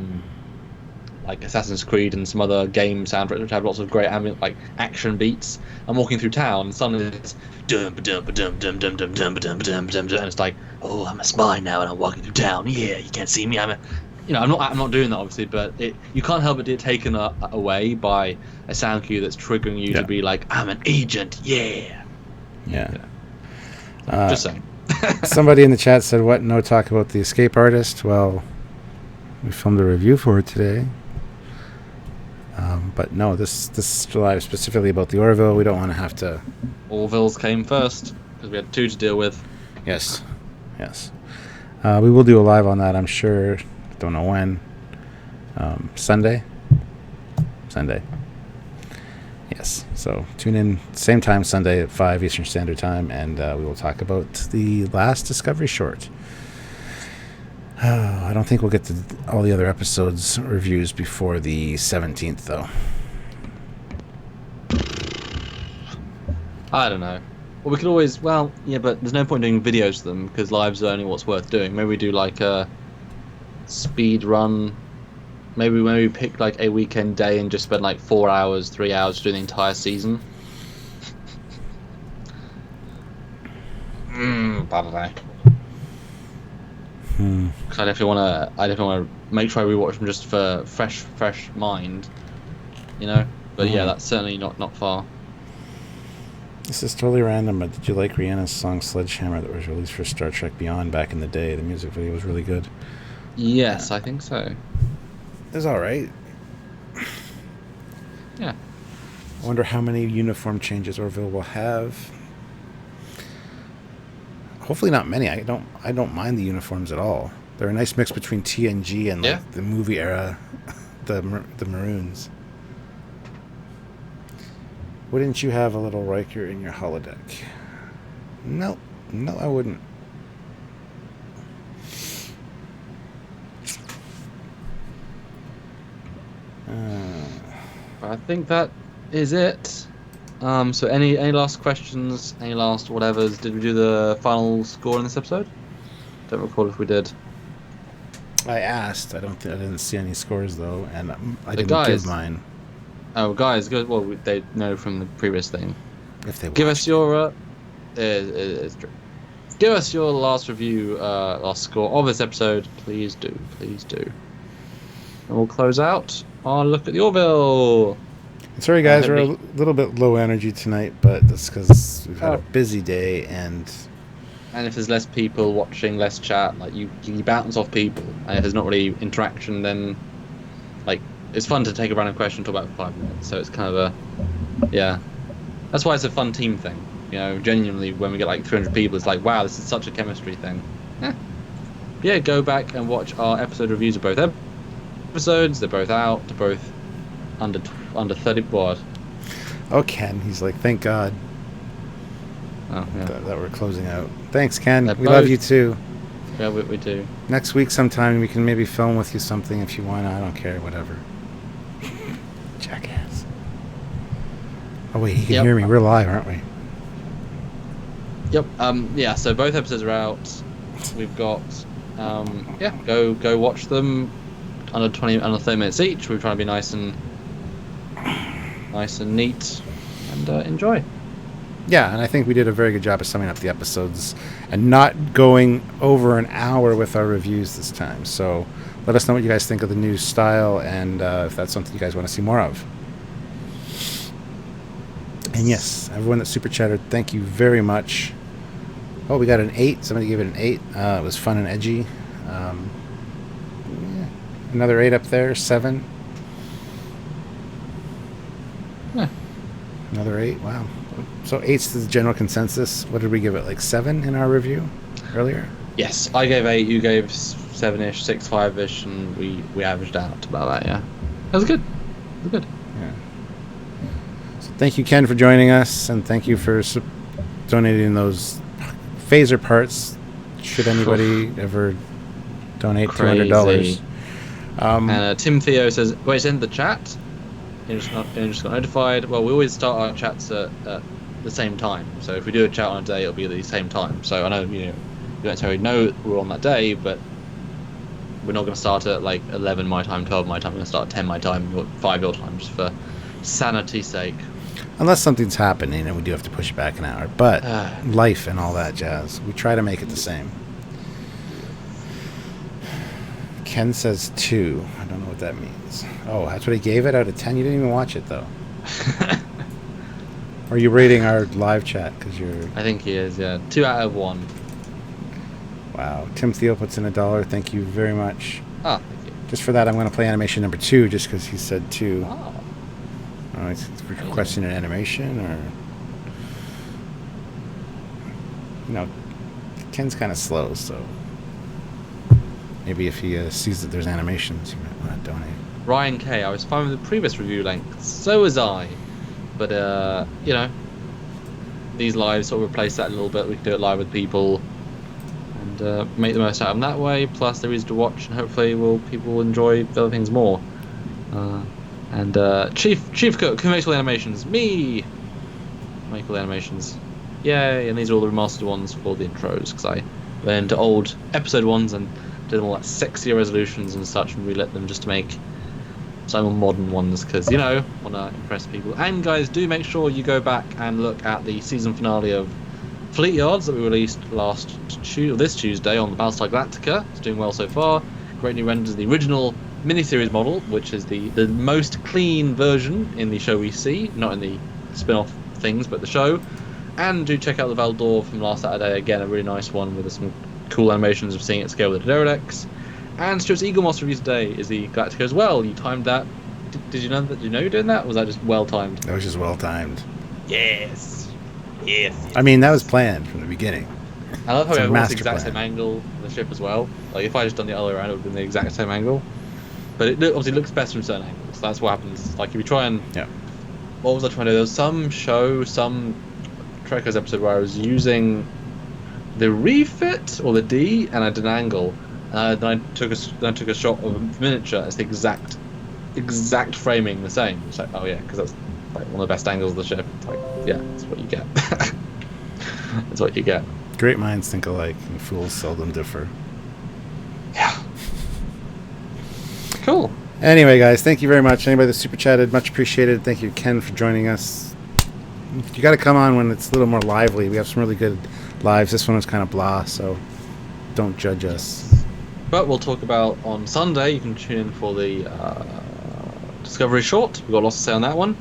like Assassin's Creed and some other game soundtracks which have lots of great ambient like action beats. I'm walking through town and suddenly it's dum dum dum dum dum dum dum dum dum dum, and it's like, oh, I'm a spy now and I'm walking through town. Yeah, you can't see me. I'm not doing that obviously, but you can't help but get taken away by a sound cue that's triggering you to be like, I'm an agent. Yeah. Just saying. Somebody in the chat said, "What? No talk about the Escape Artist." Well, we filmed a review for it today. But no, this is live specifically about the Orville. We don't want to have to. Orville's came first because we had 2 to deal with. Yes. We will do a live on that, I'm sure. Don't know when. Sunday. Yes. So tune in same time Sunday at 5 Eastern Standard Time, and we will talk about the last Discovery short. I don't think we'll get to all the other episodes reviews before the 17th, though. I don't know. Well, we could always... Well, yeah, but there's no point doing videos of them because lives are only what's worth doing. Maybe we do like a speed run. Maybe we pick like a weekend day and just spend like 4 hours, 3 hours doing the entire season. I don't know. I definitely want to make sure I rewatch them just for fresh mind, But yeah, that's certainly not far. This is totally random, but did you like Rihanna's song "Sledgehammer" that was released for Star Trek Beyond back in the day? The music video was really good. Yes, I think so. It was all right. Yeah. I wonder how many uniform changes Orville will have. Hopefully not many. I don't mind the uniforms at all. They're a nice mix between TNG and like the movie era, the maroons. Wouldn't you have a little Riker in your holodeck? No, I wouldn't. I think that is it. So any last questions? Any last whatevers? Did we do the final score in this episode? Don't recall if we did. I asked. I didn't see any scores though, and I didn't give mine. Oh, guys, good. Well, they know from the previous thing. If they give us your, it's true. Give us your last review, last score of this episode, please do. And we'll close out on look at the Orville. Sorry, guys, we're a little bit low energy tonight, but that's because we've had a busy day and if there's less people watching, less chat, like you bounce off people, and if there's not really interaction, then like it's fun to take a random question and talk about it for 5 minutes. So it's kind of that's why it's a fun team thing. Genuinely, when we get like 300 people, it's like, wow, this is such a chemistry thing. Yeah, go back and watch our episode reviews of both episodes. They're both out. They're both under 30 board. Oh, Ken, he's like, thank God. Oh, yeah. That we're closing out. Thanks, Ken. We love you too. Yeah, we do. Next week sometime we can maybe film with you something if you want. I don't care, whatever. Jackass. Oh wait, he can hear me. We're live, aren't we? Yep. Yeah. So both episodes are out. We've got. Yeah. Go watch them. Under 30 minutes each. We're trying to be nice and neat, and enjoy. Yeah, and I think we did a very good job of summing up the episodes and not going over an hour with our reviews this time. So let us know what you guys think of the new style and if that's something you guys want to see more of. And yes, everyone that super chatted, thank you very much. Oh, we got an 8. Somebody gave it an 8. It was fun and edgy. Yeah. Another 8 up there. 7. Yeah. Another 8. Wow. So 8's the general consensus. What did we give it? Like 7 in our review earlier? Yes, I gave 8. You gave 7-ish, 6, 5-ish, and we averaged out about that. Yeah, that was good. It was good. Yeah. So thank you, Ken, for joining us, and thank you for donating those phaser parts. Should anybody ever donate $200? And Tim Theo says, "Wait, it's in the chat. You just got notified." Well, we always start our chats at the same time. So if we do a chat on a day, it'll be at the same time. So I know you don't necessarily know we're on that day, but we're not going to start at like 11 my time, 12 my time. We're going to start at 10 my time, 5 your time, just for sanity's sake. Unless something's happening and we do have to push it back an hour. But life and all that jazz. We try to make it the same. Ken says 2. I don't know what that means. Oh, that's what he gave it out of 10? You didn't even watch it, though. Or are you rating our live chat? Because you're... I think he is, yeah. 2 out of 1. Wow. Tim Theo puts in $1. Thank you very much. Ah, thank you. Just for that, I'm going to play animation number 2, just because he said 2. Oh. Oh, he's requesting an animation, or... Ken's kind of slow, so... Maybe if he sees that there's animations, he might want to donate. Ryan K. I was fine with the previous review length. So was I. But, these lives sort of replace that a little bit. We can do it live with people and make the most out of them that way. Plus, there is to watch, and hopefully people will enjoy the other things more. Chief Cook, who makes all the animations? Me! I make all the animations. Yay! And these are all the remastered ones for the intros, because I went into old episode ones and did all that sexier resolutions and such and relit them just to make some more modern ones because, want to impress people. And guys, do make sure you go back and look at the season finale of Trekyards that we released this Tuesday on the Battlestar Galactica. It's doing well so far. Great new renders of the original miniseries model, which is the most clean version in the show we see, not in the spin-off things, but the show. And do check out the Valdor from last Saturday. Again, a really nice one with some cool animations of seeing it scale with the Derelicts. And Stuart's Eagle Moss review today is the Galactica as well. You timed that. Did you know that? Did you know you're doing that? Or was that just well timed? That was just well timed. Yes. I mean, that was planned from the beginning. I love how we have the exact plan. same angle of the ship as well. Like if I just done the other way around, it would have been the exact same angle. But it obviously looks best from certain angles. That's what happens. Like if you try and what was I trying to do? There was some Trekyards episode where I was using the refit or the D, and I did an angle. Then I took a shot of a miniature. It's the exact framing, the same. It's like, oh yeah, because that's like one of the best angles of the ship. It's like, yeah, that's what you get. That's what you get. Great minds think alike, and fools seldom differ. Yeah. Cool. Anyway, guys, thank you very much. Anybody that super chatted, much appreciated. Thank you, Ken, for joining us. You got to come on when it's a little more lively. We have some really good lives. This one was kind of blah, so don't judge us. But we'll talk about on Sunday. You can tune in for the Discovery short. We've got lots to say on that one.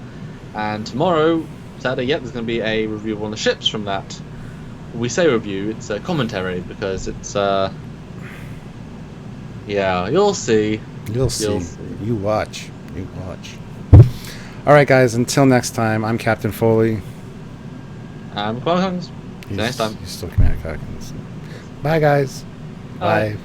And tomorrow, Saturday, there's going to be a review of one of the ships from that. We say review, it's a commentary because it's you'll see. You'll see. You watch. All right, guys. Until next time, I'm Captain Foley. I'm Commander Hawkins. See you next time. He's still Commander Hawkins. Bye, guys. Bye. Bye.